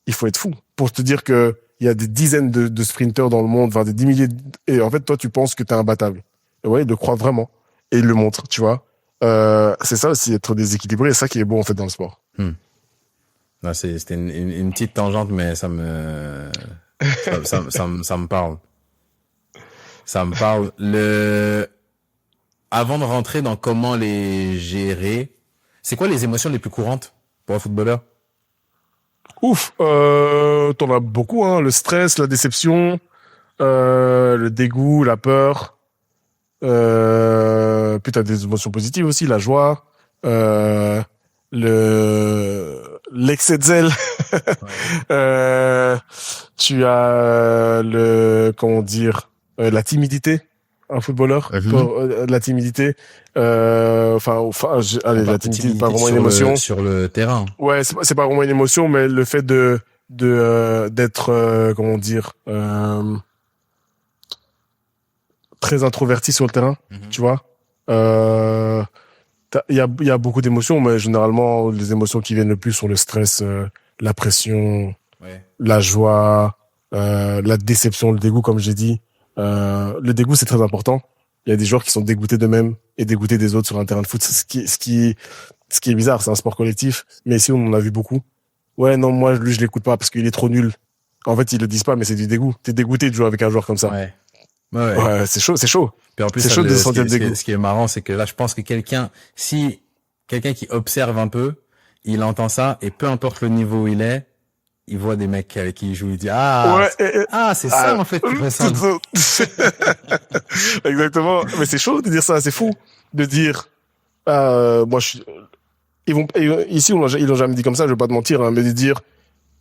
il faut être fou. pour te dire que il y a des dizaines de sprinteurs dans le monde, enfin des 10 milliers, et en fait, toi, tu penses que t'es imbattable. Et ouais, il le croit vraiment. Et il le montre, tu vois. C'est ça aussi, être déséquilibré, c'est ça qui est beau, en fait, dans le sport. Non, c'était une petite tangente, mais ça me parle. Ça me parle. Avant de rentrer dans comment les gérer, c'est quoi les émotions les plus courantes pour un footballeur? Ouf, t'en as beaucoup, hein. Le stress, la déception, le dégoût, la peur. Puis t'as des émotions positives aussi, la joie, l'excès de zèle. Ouais. Tu as comment dire, la timidité. Un footballeur, la timidité. Allez, la timidité, c'est pas vraiment une émotion. Sur le terrain. Ouais, c'est pas vraiment une émotion, mais le fait d'être, comment dire, très introverti sur le terrain, tu vois. Il y a beaucoup d'émotions, mais généralement, les émotions qui viennent le plus sont le stress, la pression, la joie, la déception, le dégoût, comme j'ai dit. Le dégoût, c'est très important. Il y a des joueurs qui sont dégoûtés d'eux-mêmes et dégoûtés des autres sur un terrain de foot. Ce qui est bizarre, c'est un sport collectif. Mais ici, on en a vu beaucoup. Ouais, non, moi, lui, je l'écoute pas parce qu'il est trop nul. En fait, ils le disent pas, mais c'est du dégoût. T'es dégoûté de jouer avec un joueur comme ça. Ouais, c'est chaud, c'est chaud. Puis en plus, c'est chaud de sentir le dégoût. Ce qui est marrant, c'est que là, je pense que quelqu'un qui observe un peu, il entend ça, et peu importe le niveau où il est, il voit des mecs avec qui il joue, il dit c'est ça en fait qui ressemble. Exactement. Mais c'est chaud de dire ça, c'est fou de dire moi je suis ici ils l'ont jamais dit comme ça, je vais pas te mentir, hein, mais de dire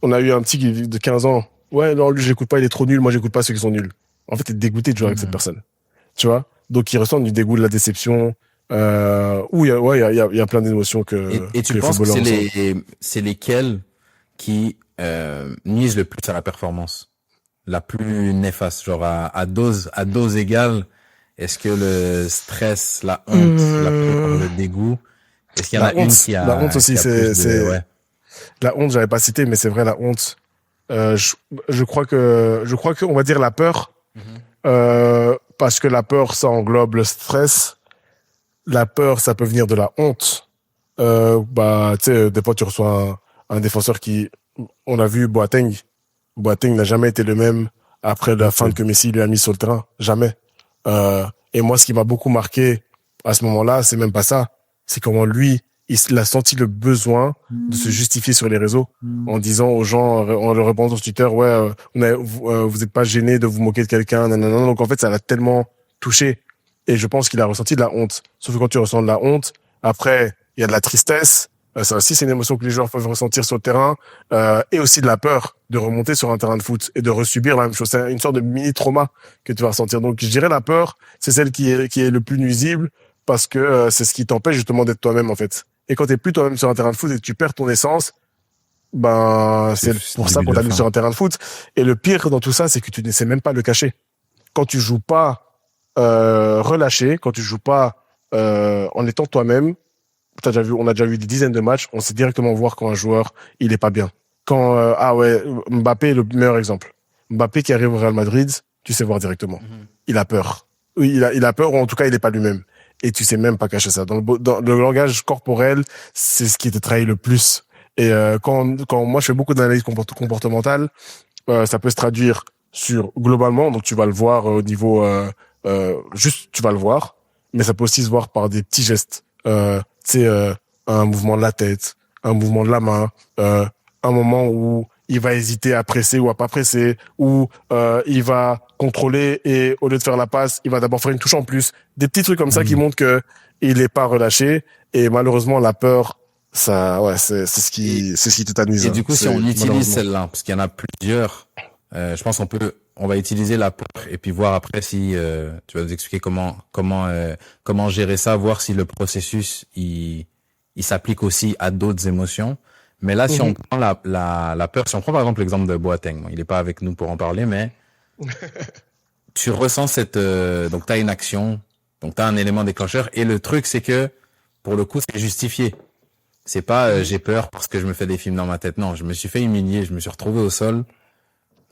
on a eu un petit de 15 ans, ouais non lui j'écoute pas, il est trop nul, moi j'écoute pas ceux qui sont nuls. En fait t'es dégoûté de jouer avec cette personne, tu vois, donc il ressent du dégoût, de la déception, où il y a plein d'émotions que et tu penses que c'est lesquelles qui nuisent le plus à la performance, la plus néfaste, genre à dose égale? Est-ce que le stress, la honte, la peur, le dégoût, est-ce qu'il y en a une qui a... La honte aussi, ouais. La honte, j'avais pas cité, mais c'est vrai, la honte. Je crois qu'on va dire la peur, parce que la peur, ça englobe le stress. La peur, ça peut venir de la honte. Tu sais, des fois, tu reçois un défenseur on a vu Boateng n'a jamais été le même après la fin que Messi lui a mis sur le terrain. Jamais. Et moi, ce qui m'a beaucoup marqué à ce moment-là, c'est même pas ça. C'est comment lui, il a senti le besoin de se justifier sur les réseaux en disant aux gens, en leur répondant sur Twitter, vous êtes pas gêné de vous moquer de quelqu'un, nanana. Donc en fait, ça l'a tellement touché. Et je pense qu'il a ressenti de la honte. Sauf que quand tu ressens de la honte, après, il y a de la tristesse. Ça aussi, c'est une émotion que les joueurs peuvent ressentir sur le terrain, et aussi de la peur de remonter sur un terrain de foot et de resubir la même chose. C'est une sorte de mini-trauma que tu vas ressentir. Donc, je dirais la peur, c'est celle qui est le plus nuisible parce que c'est ce qui t'empêche justement d'être toi-même, en fait. Et quand t'es plus toi-même sur un terrain de foot et que tu perds ton essence, c'est pour ça qu'on t'a mis sur un terrain de foot. Et le pire dans tout ça, c'est que tu ne sais même pas le cacher. Quand tu joues pas relâché, quand tu joues pas en étant toi-même, on a déjà vu des dizaines de matchs, on sait directement voir quand un joueur, il est pas bien. Quand, Mbappé est le meilleur exemple. Mbappé qui arrive au Real Madrid, tu sais voir directement. Il a peur. Oui, il a peur, ou en tout cas, il est pas lui-même. Et tu sais même pas cacher ça. Dans le langage corporel, c'est ce qui te trahit le plus. Et quand moi, je fais beaucoup d'analyse comportementale, ça peut se traduire globalement, donc tu vas le voir au niveau, juste, tu vas le voir, mais ça peut aussi se voir par des petits gestes. Un mouvement de la tête, un mouvement de la main, un moment où il va hésiter à presser ou à pas presser, ou il va contrôler et au lieu de faire la passe, il va d'abord faire une touche en plus. Des petits trucs comme ça qui montrent que il est pas relâché. Et malheureusement, la peur, c'est ce qui tétanise. Et du coup, si on utilise celle-là, parce qu'il y en a plusieurs, je pense on va utiliser la peur et puis voir après si tu vas nous expliquer comment gérer ça, voir si le processus il s'applique aussi à d'autres émotions. Mais là, si on prend la peur, si on prend par exemple l'exemple de Boateng, il est pas avec nous pour en parler, mais tu ressens donc t'as une action, donc t'as un élément déclencheur, et le truc c'est que pour le coup c'est justifié. C'est pas j'ai peur parce que je me fais des films dans ma tête. Non, je me suis fait humilier, je me suis retrouvé au sol.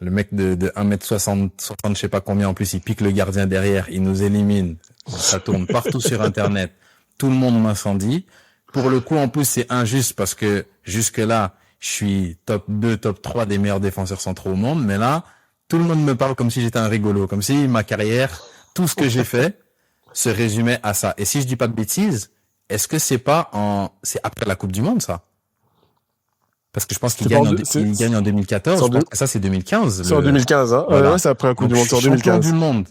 Le mec de 1m60, 60, je sais pas combien, en plus, il pique le gardien derrière, il nous élimine. Ça tourne partout sur Internet. Tout le monde m'incendie. Pour le coup, en plus, c'est injuste parce que jusque-là, je suis top 2, top 3 des meilleurs défenseurs centraux au monde. Mais là, tout le monde me parle comme si j'étais un rigolo. Comme si ma carrière, tout ce que j'ai fait, se résumait à ça. Et si je dis pas de bêtises, est-ce que c'est après la Coupe du Monde, ça? Parce que je pense qu'il gagne en 2014. Je pense que ça, c'est 2015. C'est en 2015, hein. Voilà. Ouais, c'est après la Coupe du Monde, c'est en 2015. Champion du monde.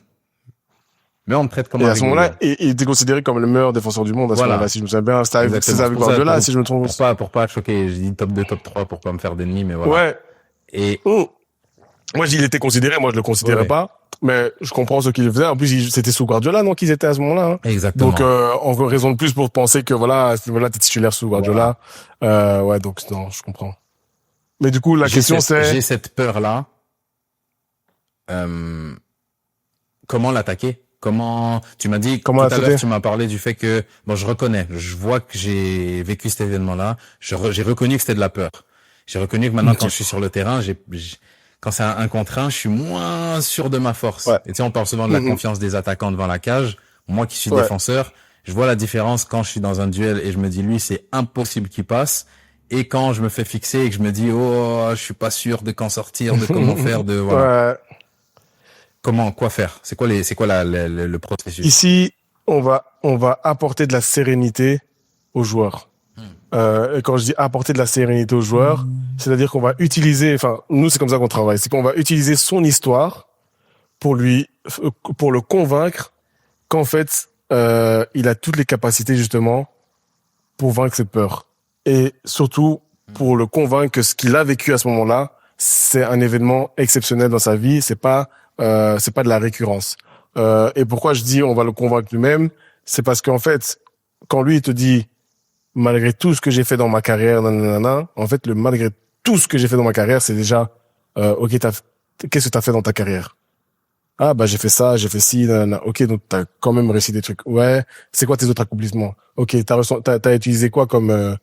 Mais on me traite comme un rigolo. Et à ce moment-là, il était considéré comme le meilleur défenseur du monde à ce moment-là, si je me souviens bien. C'était avec Guardiola, si je me trompe. Pour pas choquer, j'ai dit top 2, top 3 pour pas me faire d'ennemis, mais voilà. Ouais. Et moi, il était considéré, moi, je le considérais pas. Mais je comprends ce qu'il faisait. En plus, c'était sous Guardiola, non, qu'ils étaient à ce moment-là. Hein. Exactement. Donc, encore raison de plus pour penser que voilà, t'es titulaire sous Guardiola. Voilà. Ouais, donc non, je comprends. Mais du coup, la question c'est... J'ai cette peur-là. Comment l'attaquer? Tu m'as dit, tout à l'heure, tu m'as parlé du fait que, bon, je reconnais, je vois que j'ai vécu cet événement-là. J'ai reconnu que c'était de la peur. J'ai reconnu que maintenant, quand je suis sur le terrain, quand c'est un contre un, je suis moins sûr de ma force. Ouais. Et tu sais, on parle souvent de la confiance des attaquants devant la cage. Moi qui suis défenseur, je vois la différence quand je suis dans un duel et je me dis, lui, c'est impossible qu'il passe. Et quand je me fais fixer et que je me dis, oh, je suis pas sûr de quand sortir, de comment faire, voilà. Quoi faire? C'est quoi le processus? Ici, on va apporter de la sérénité aux joueurs. Et quand je dis apporter de la sérénité aux joueurs, c'est-à-dire qu'on va utiliser, nous c'est comme ça qu'on travaille, c'est qu'on va utiliser son histoire pour le convaincre qu'en fait, il a toutes les capacités justement pour vaincre cette peur. Et surtout, pour le convaincre que ce qu'il a vécu à ce moment-là, c'est un événement exceptionnel dans sa vie, c'est pas de la récurrence. Et pourquoi je dis on va le convaincre lui-même, c'est parce qu'en fait, quand lui il te dit malgré tout ce que j'ai fait dans ma carrière, en fait, malgré tout ce que j'ai fait dans ma carrière, c'est déjà ok, qu'est-ce que t'as fait dans ta carrière? Ah bah j'ai fait ça, j'ai fait ci, nanana. Ok, donc t'as quand même réussi des trucs. Ouais, c'est quoi tes autres accomplissements? Ok, t'as utilisé quoi comme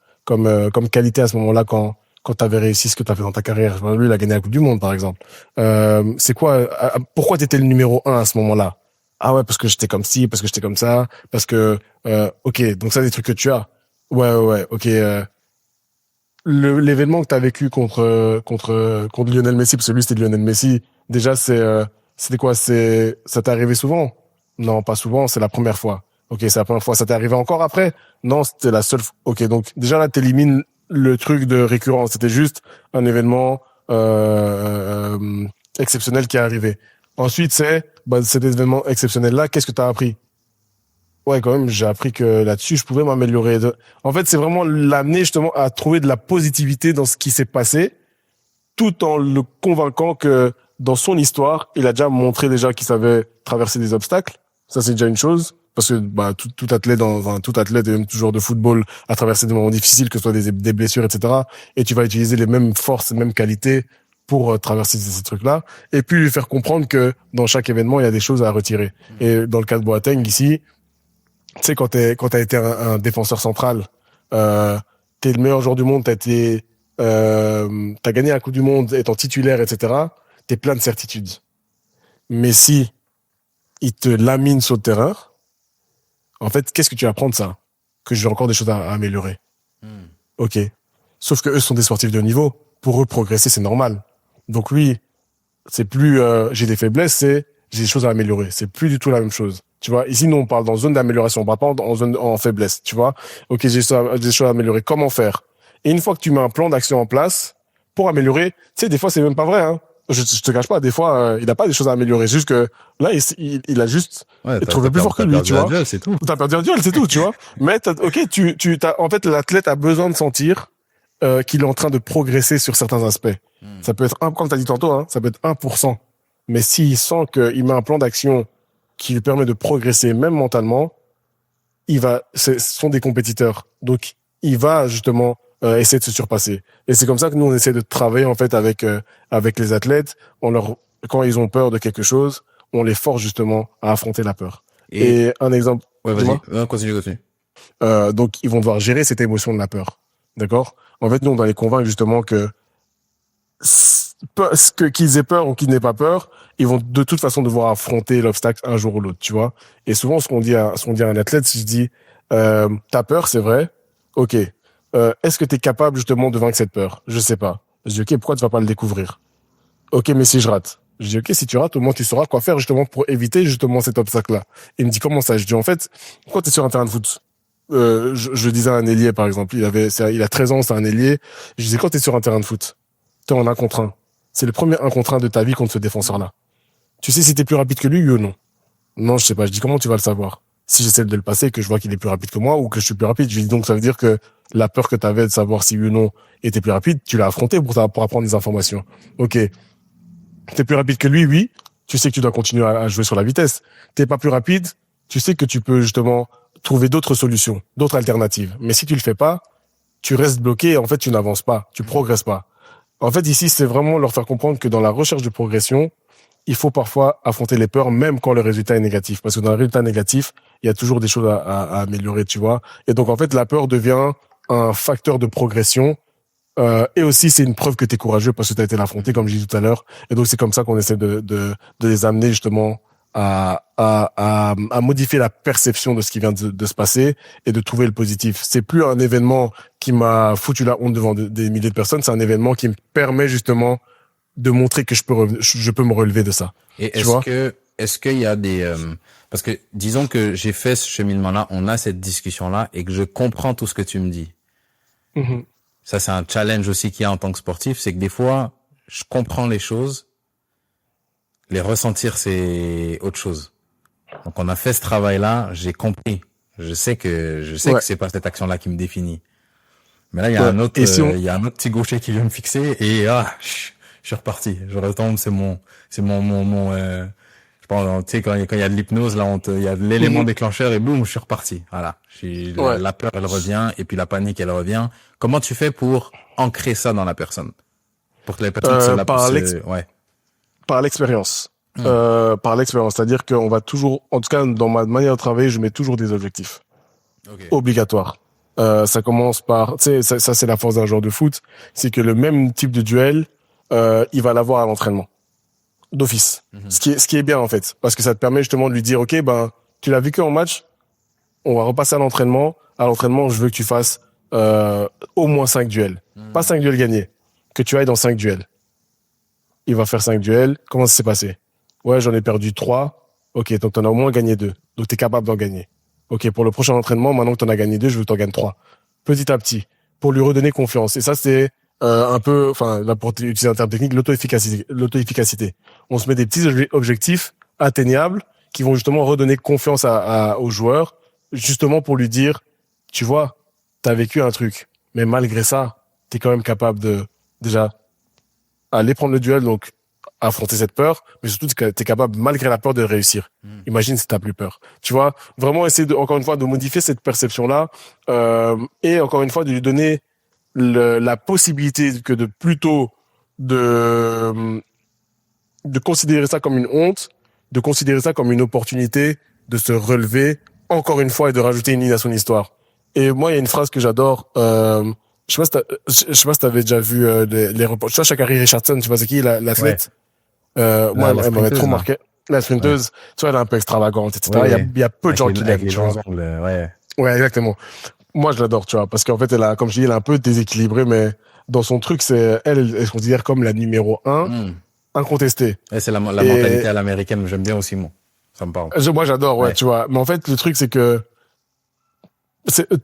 qualité à ce moment-là quand t'avais réussi ce que t'as fait dans ta carrière? Lui, il a gagné la Coupe du Monde, par exemple. C'est quoi? Pourquoi t'étais le numéro 1 à ce moment-là? Ah ouais, parce que j'étais comme ci, parce que j'étais comme ça, parce que ok, donc ça, des trucs que tu as. Ouais, ok. L'événement que t'as vécu contre Lionel Messi, parce que lui c'était Lionel Messi. Déjà, c'était quoi? Ça t'est arrivé souvent? Non, pas souvent. C'est la première fois. Ok, c'est la première fois. Ça t'est arrivé encore après? Non, c'était la seule fois. Ok, donc déjà là, t'élimines le truc de récurrence. C'était juste un événement exceptionnel qui est arrivé. Ensuite, cet événement exceptionnel-là, qu'est-ce que t'as appris? Ouais, quand même, j'ai appris que là-dessus, je pouvais m'améliorer. En fait, c'est vraiment l'amener justement à trouver de la positivité dans ce qui s'est passé, tout en le convainquant que dans son histoire, il a déjà montré qu'il savait traverser des obstacles. Ça, c'est déjà une chose. Parce que tout athlète et même tout joueur de football a traversé des moments difficiles, que ce soit des blessures, etc. Et tu vas utiliser les mêmes forces, les mêmes qualités pour traverser ces trucs-là. Et puis lui faire comprendre que dans chaque événement, il y a des choses à retirer. Et dans le cas de Boateng ici, tu sais, quand t'as été un défenseur central, t'es le meilleur joueur du monde, t'as gagné la Coupe du Monde étant titulaire, etc. T'es plein de certitudes. Mais si il te lamine sur le terrain, en fait, qu'est-ce que tu apprends de ça? Que j'ai encore des choses à améliorer. Ok. Sauf que eux sont des sportifs de haut niveau. Pour eux, progresser, c'est normal. Donc lui, c'est plus j'ai des faiblesses, c'est j'ai des choses à améliorer. C'est plus du tout la même chose. Tu vois, ici, nous, on parle dans zone d'amélioration, on parle pas en faiblesse, tu vois. Ok, j'ai des choses à améliorer. Comment faire? Et une fois que tu mets un plan d'action en place pour améliorer, tu sais, des fois, c'est même pas vrai, hein. Je te cache pas, des fois, il a pas des choses à améliorer. Juste que, là, il a juste trouvé plus fort que lui, tu vois. C'est tout. T'as perdu un duel, c'est tout, tu vois. Mais en fait, l'athlète a besoin de sentir, qu'il est en train de progresser sur certains aspects. Ça peut être comme t'as dit tantôt, hein, ça peut être 1%. Mais s'il sent qu'il met un plan d'action qui lui permet de progresser, même mentalement, ce sont des compétiteurs. Donc, il va, justement, essayer de se surpasser. Et c'est comme ça que nous, on essaie de travailler, en fait, avec les athlètes. Quand ils ont peur de quelque chose, on les force, justement, à affronter la peur. Et un exemple. Ouais, vas-y. Continue. Donc, ils vont devoir gérer cette émotion de la peur. D'accord? En fait, nous, on doit les convaincre, justement, que qu'ils aient peur ou qu'ils n'aient pas peur, ils vont de toute façon devoir affronter l'obstacle un jour ou l'autre, tu vois. Et souvent, ce qu'on dit à un athlète, si je dis, t'as peur, c'est vrai. Ok. Est-ce que t'es capable justement de vaincre cette peur? Je sais pas. Je dis, ok, pourquoi tu vas pas le découvrir? Ok, mais si je rate? Je dis, ok, si tu rates, au moins tu sauras quoi faire justement pour éviter justement cet obstacle-là. Il me dit, comment ça? Je dis, en fait, quand t'es sur un terrain de foot, je disais à un ailier, par exemple, il a 13 ans, c'est un ailier. Je disais, quand t'es sur un terrain de foot, t'es en 1 contre 1. C'est le premier 1 contre 1 de ta vie contre ce défenseur-là. Tu sais si t'es plus rapide que lui, oui ou non? Non, je sais pas. Je dis, comment tu vas le savoir? Si j'essaie de le passer, que je vois qu'il est plus rapide que moi ou que je suis plus rapide, je lui dis donc ça veut dire que la peur que t'avais de savoir si oui ou non était plus rapide, tu l'as affronté pour apprendre des informations. Ok. T'es plus rapide que lui, oui. Tu sais que tu dois continuer à jouer sur la vitesse. T'es pas plus rapide, tu sais que tu peux justement trouver d'autres solutions, d'autres alternatives. Mais si tu le fais pas, tu restes bloqué et en fait tu n'avances pas, tu progresses pas. En fait ici c'est vraiment leur faire comprendre que dans la recherche de progression, il faut parfois affronter les peurs même quand le résultat est négatif. Parce que dans le résultat négatif, il y a toujours des choses à améliorer, tu vois. Et donc en fait la peur devient un facteur de progression. Et aussi, c'est une preuve que tu es courageux parce que tu as été l'affronter, comme j'ai dit tout à l'heure. Et donc, c'est comme ça qu'on essaie de les amener justement à modifier la perception de ce qui vient de se passer et de trouver le positif. C'est plus un événement qui m'a foutu la honte devant des milliers de personnes. C'est un événement qui me permet justement de montrer que je peux me relever de ça. Et est-ce qu'il y a des parce que disons que j'ai fait ce cheminement-là, on a cette discussion-là et que je comprends tout ce que tu me dis. Mm-hmm. Ça, c'est un challenge aussi qu'il y a en tant que sportif, c'est que des fois, je comprends les choses, les ressentir, c'est autre chose. Donc, on a fait ce travail-là, j'ai compris. Je sais que c'est pas cette action-là qui me définit. Mais là, il y a un autre petit gaucher qui vient me fixer et je suis reparti. Je retombe, je pense, tu sais, quand il y a de l'hypnose, là, il y a l'élément déclencheur et boum, je suis reparti. Voilà. La peur, elle revient et puis la panique, elle revient. Comment tu fais pour ancrer ça dans la personne? Pour que les personnes par l'expérience. Par l'expérience. C'est-à-dire qu'on va toujours, en tout cas, dans ma manière de travailler, je mets toujours des objectifs. Okay. Obligatoires. Ça commence par, tu sais, ça c'est la force d'un joueur de foot. C'est que le même type de duel, il va l'avoir à l'entraînement. D'office. Ce qui est bien, en fait. Parce que ça te permet justement de lui dire, OK, tu l'as vécu en match, on va repasser à l'entraînement. À l'entraînement, je veux que tu fasses, au moins 5 duels. Pas 5 duels gagnés. Que tu ailles dans 5 duels. Il va faire 5 duels. Comment ça s'est passé? Ouais, j'en ai perdu 3. OK, donc t'en as au moins gagné 2. Donc t'es capable d'en gagner. OK, pour le prochain entraînement, maintenant que t'en as gagné 2, je veux que t'en gagnes 3. Petit à petit. Pour lui redonner confiance. Et ça, c'est, un peu, enfin, là, pour utiliser un terme technique, l'auto-efficacité. On se met des petits objectifs atteignables qui vont justement redonner confiance aux joueurs, justement pour lui dire, tu vois, t'as vécu un truc, mais malgré ça, t'es quand même capable de, déjà, aller prendre le duel, donc, affronter cette peur, mais surtout, t'es capable, malgré la peur, de réussir. Imagine si t'as plus peur. Tu vois, vraiment essayer encore une fois, de modifier cette perception-là, et encore une fois, de lui donner la possibilité que plutôt de considérer ça comme une honte, de considérer ça comme une opportunité de se relever encore une fois et de rajouter une ligne à son histoire. Et moi, il y a une phrase que j'adore. Je sais pas si t'avais déjà vu les reportages. Tu vois, Sha'Carri Richardson, tu vois c'est qui l'athlète? Moi, elle m'avait trop marqué. La sprinteuse, tu vois, elle est un peu extravagante, etc. Il y a peu de gens qui l'aiment, tu vois. Ouais, exactement. Moi, je l'adore, tu vois, parce qu'en fait, comme je dis, elle est un peu déséquilibrée, mais dans son truc, elle se considère comme la numéro 1, incontestée. Ouais, c'est la mentalité à l'américaine, j'aime bien aussi, moi. Ça me parle. Moi, j'adore, ouais, tu vois. Mais en fait, le truc, c'est que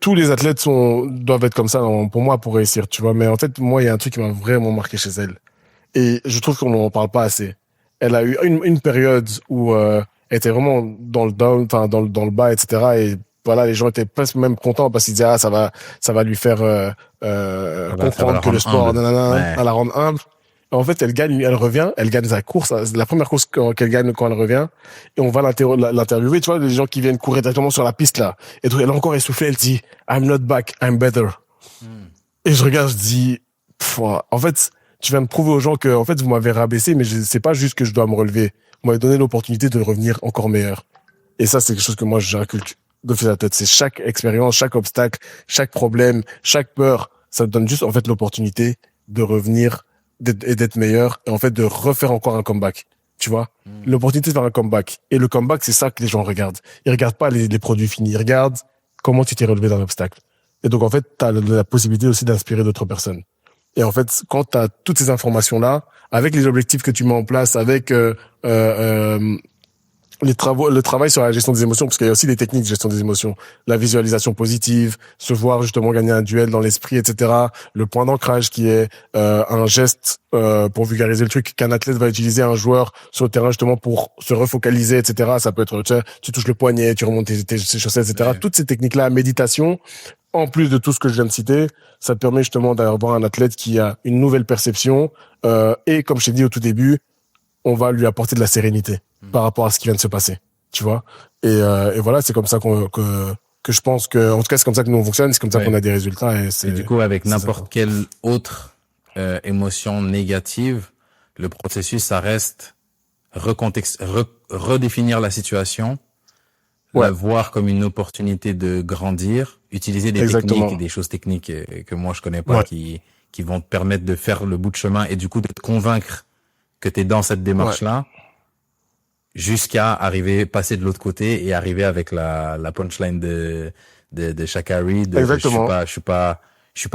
tous les athlètes doivent être comme ça, pour moi, pour réussir, tu vois. Mais en fait, moi, il y a un truc qui m'a vraiment marqué chez elle. Et je trouve qu'on n'en parle pas assez. Elle a eu une période où, elle était vraiment dans le down, enfin, dans le bas, etc. Et voilà, les gens étaient presque même contents parce qu'ils disaient, ça va lui faire, comprendre que le sport, à la rendre humble. Et en fait, elle revient, elle gagne sa course, la première course qu'elle gagne quand elle revient, et on va l'interviewer, tu vois, les gens qui viennent courir directement sur la piste, là. Et donc, elle est encore essoufflée, elle dit, I'm not back, I'm better. Et je regarde, je dis, en fait, tu viens de prouver aux gens que, en fait, vous m'avez rabaissé, mais c'est pas juste que je dois me relever. Vous m'avez donné l'opportunité de revenir encore meilleur. Et ça, c'est quelque chose que moi, j'inculque de faire la tête. C'est chaque expérience, chaque obstacle, chaque problème, chaque peur. Ça te donne juste, en fait, l'opportunité de revenir d'être meilleur et en fait de refaire encore un comeback. Tu vois, l'opportunité de faire un comeback. Et le comeback, c'est ça que les gens regardent. Ils regardent pas les produits finis. Ils regardent comment tu t'es relevé d'un obstacle. Et donc, en fait, tu as la possibilité aussi d'inspirer d'autres personnes. Et en fait, quand tu as toutes ces informations-là, avec les objectifs que tu mets en place, avec le travail sur la gestion des émotions, parce qu'il y a aussi des techniques de gestion des émotions, la visualisation positive, se voir justement gagner un duel dans l'esprit, etc. Le point d'ancrage qui est un geste pour vulgariser le truc qu'un athlète va utiliser, un joueur sur le terrain justement pour se refocaliser, etc. Ça peut être, tu touches le poignet, tu remontes tes chaussettes, etc. Ouais. Toutes ces techniques-là, méditation, en plus de tout ce que je viens de citer, ça te permet justement d'avoir un athlète qui a une nouvelle perception et comme je t'ai dit au tout début, on va lui apporter de la sérénité par rapport à ce qui vient de se passer, tu vois. Et voilà, c'est comme ça que je pense que, en tout cas, c'est comme ça que nous on fonctionne, c'est comme ça qu'on a des résultats. Et du coup, avec n'importe quelle autre émotion négative, le processus, ça reste redéfinir la situation, la voir comme une opportunité de grandir, utiliser des techniques, des choses techniques que moi je connais pas, qui vont te permettre de faire le bout de chemin et du coup de te convaincre que tu es dans cette démarche-là, jusqu'à arriver, passer de l'autre côté et arriver avec la punchline de Sha'Carri. Je suis pas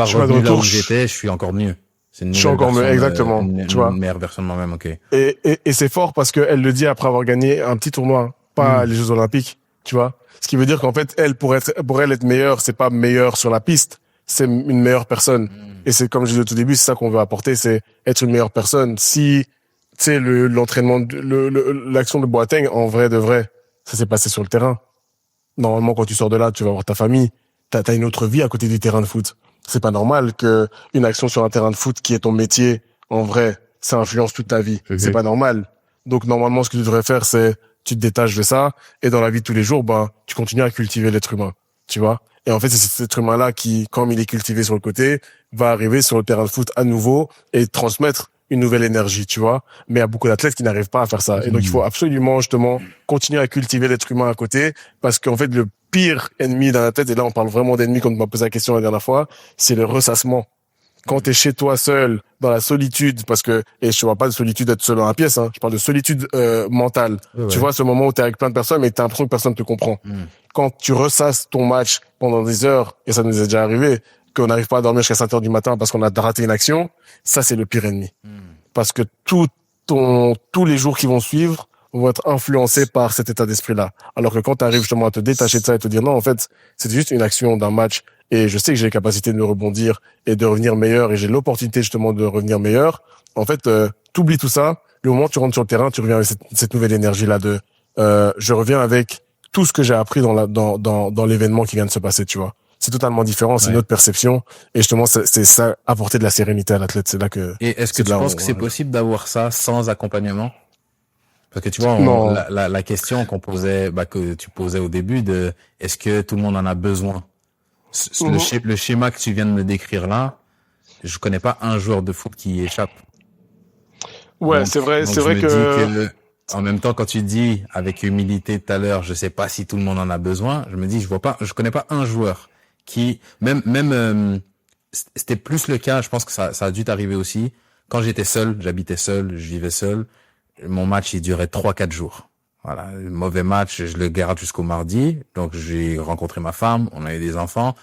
revenu là où j'étais, je suis encore mieux. C'est une nouvelle version, exactement. Tu vois. Une meilleure version de moi-même, ok. Et c'est fort parce qu'elle le dit après avoir gagné un petit tournoi, pas les Jeux Olympiques, tu vois. Ce qui veut dire qu'en fait, pour elle être meilleure, c'est pas meilleure sur la piste, c'est une meilleure personne. Et c'est comme je disais au tout début, c'est ça qu'on veut apporter, c'est être une meilleure personne. Si tu sais, l'entraînement, l'action de Boateng, en vrai de vrai, ça s'est passé sur le terrain. Normalement, quand tu sors de là, tu vas voir ta famille. T'as une autre vie à côté du terrain de foot. C'est pas normal que une action sur un terrain de foot qui est ton métier, en vrai, ça influence toute ta vie. C'est pas normal. Donc, normalement, ce que tu devrais faire, c'est, tu te détaches de ça. Et dans la vie de tous les jours, tu continues à cultiver l'être humain. Tu vois? Et en fait, c'est cet être humain-là qui, comme il est cultivé sur le côté, va arriver sur le terrain de foot à nouveau et transmettre une nouvelle énergie, tu vois. Mais il y a beaucoup d'athlètes qui n'arrivent pas à faire ça. Et donc, il faut absolument, justement, continuer à cultiver l'être humain à côté, parce qu'en fait, le pire ennemi d'un athlète, et là, on parle vraiment d'ennemi, comme on m'a posé la question la dernière fois, c'est le ressassement. Quand t'es chez toi seul, dans la solitude, parce que, et je parle pas de solitude d'être seul dans la pièce, je parle de solitude mentale. Tu vois, ce moment où t'es avec plein de personnes, mais t'as l'impression que personne te comprend. Quand tu ressasses ton match pendant des heures, et ça nous est déjà arrivé, qu'on n'arrive pas à dormir jusqu'à 5 heures du matin parce qu'on a raté une action, ça c'est le pire ennemi. Parce que tous les jours qui vont suivre vont être influencés par cet état d'esprit-là. Alors que quand tu arrives justement à te détacher de ça et te dire non, en fait, c'est juste une action d'un match et je sais que j'ai la capacité de me rebondir et de revenir meilleur et j'ai l'opportunité justement de revenir meilleur. En fait, t'oublies tout ça. Le moment où tu rentres sur le terrain, tu reviens avec cette nouvelle énergie-là de je reviens avec tout ce que j'ai appris dans l'événement qui vient de se passer, tu vois. C'est totalement différent, c'est une autre perception. Et justement, c'est ça, apporter de la sérénité à l'athlète. C'est là que... Et est-ce que tu penses que c'est possible d'avoir ça sans accompagnement? Parce que tu vois, la question qu'on posait, que tu posais au début de, est-ce que tout le monde en a besoin? Le schéma que tu viens de me décrire là, je connais pas un joueur de foot qui y échappe. Ouais, donc, c'est vrai que... En même temps, quand tu dis avec humilité tout à l'heure, je sais pas si tout le monde en a besoin, je me dis, je connais pas un joueur qui, même c'était plus le cas, je pense que ça a dû t'arriver aussi. Quand j'étais seul, j'habitais seul, je vivais seul, mon match, il durait 3-4 jours. Voilà, mauvais match, je le garde jusqu'au mardi. Donc, j'ai rencontré ma femme, on a eu des enfants.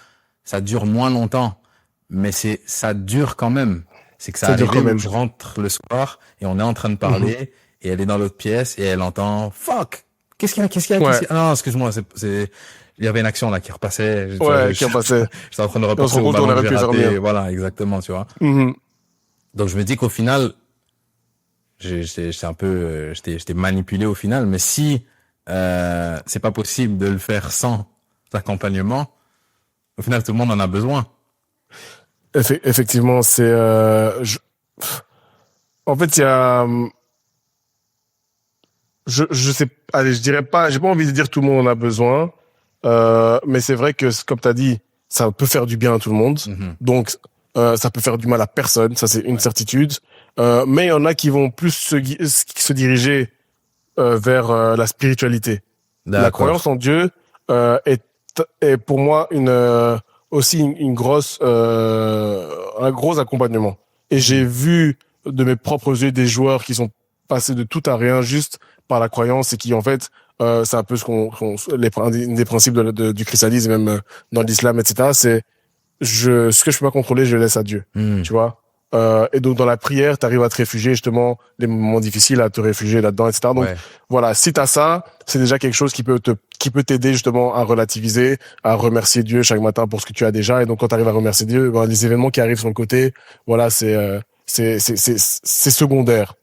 Ça dure moins longtemps, mais ça dure quand même. C'est que ça arrive où je rentre le soir et on est en train de parler et elle est dans l'autre pièce et elle entend « Fuck! Qu'est-ce qu'il y a? Ah non, excuse-moi, il y avait une action là qui repassait. Qui repassait. J'étais en train de repasser au ballon que j'ai raté. Voilà, exactement, tu vois. Donc, je me dis qu'au final, j'étais manipulé au final, mais si c'est pas possible de le faire sans accompagnement, au final tout le monde en a besoin. Effectivement, c'est en fait il y a je sais, allez, je dirais pas, j'ai pas envie de dire tout le monde en a besoin, mais c'est vrai que comme tu as dit, ça peut faire du bien à tout le monde. Donc ça peut faire du mal à personne, ça c'est une certitude. Mais il y en a qui vont plus se diriger vers la spiritualité. La croyance en Dieu est pour moi aussi un gros accompagnement. Et j'ai vu de mes propres yeux des joueurs qui sont passés de tout à rien juste par la croyance et qui en fait c'est un peu des principes du christianisme, même dans l'islam, etc. C'est ce que je peux pas contrôler, je laisse à Dieu. Tu vois. Et donc dans la prière, tu arrives à te réfugier justement les moments difficiles, à te réfugier là-dedans, etc. Donc voilà, si t'as ça, c'est déjà quelque chose qui peut t'aider justement à relativiser, à remercier Dieu chaque matin pour ce que tu as déjà. Et donc quand tu arrives à remercier Dieu, ben, les événements qui arrivent sur le côté, voilà, c'est secondaire.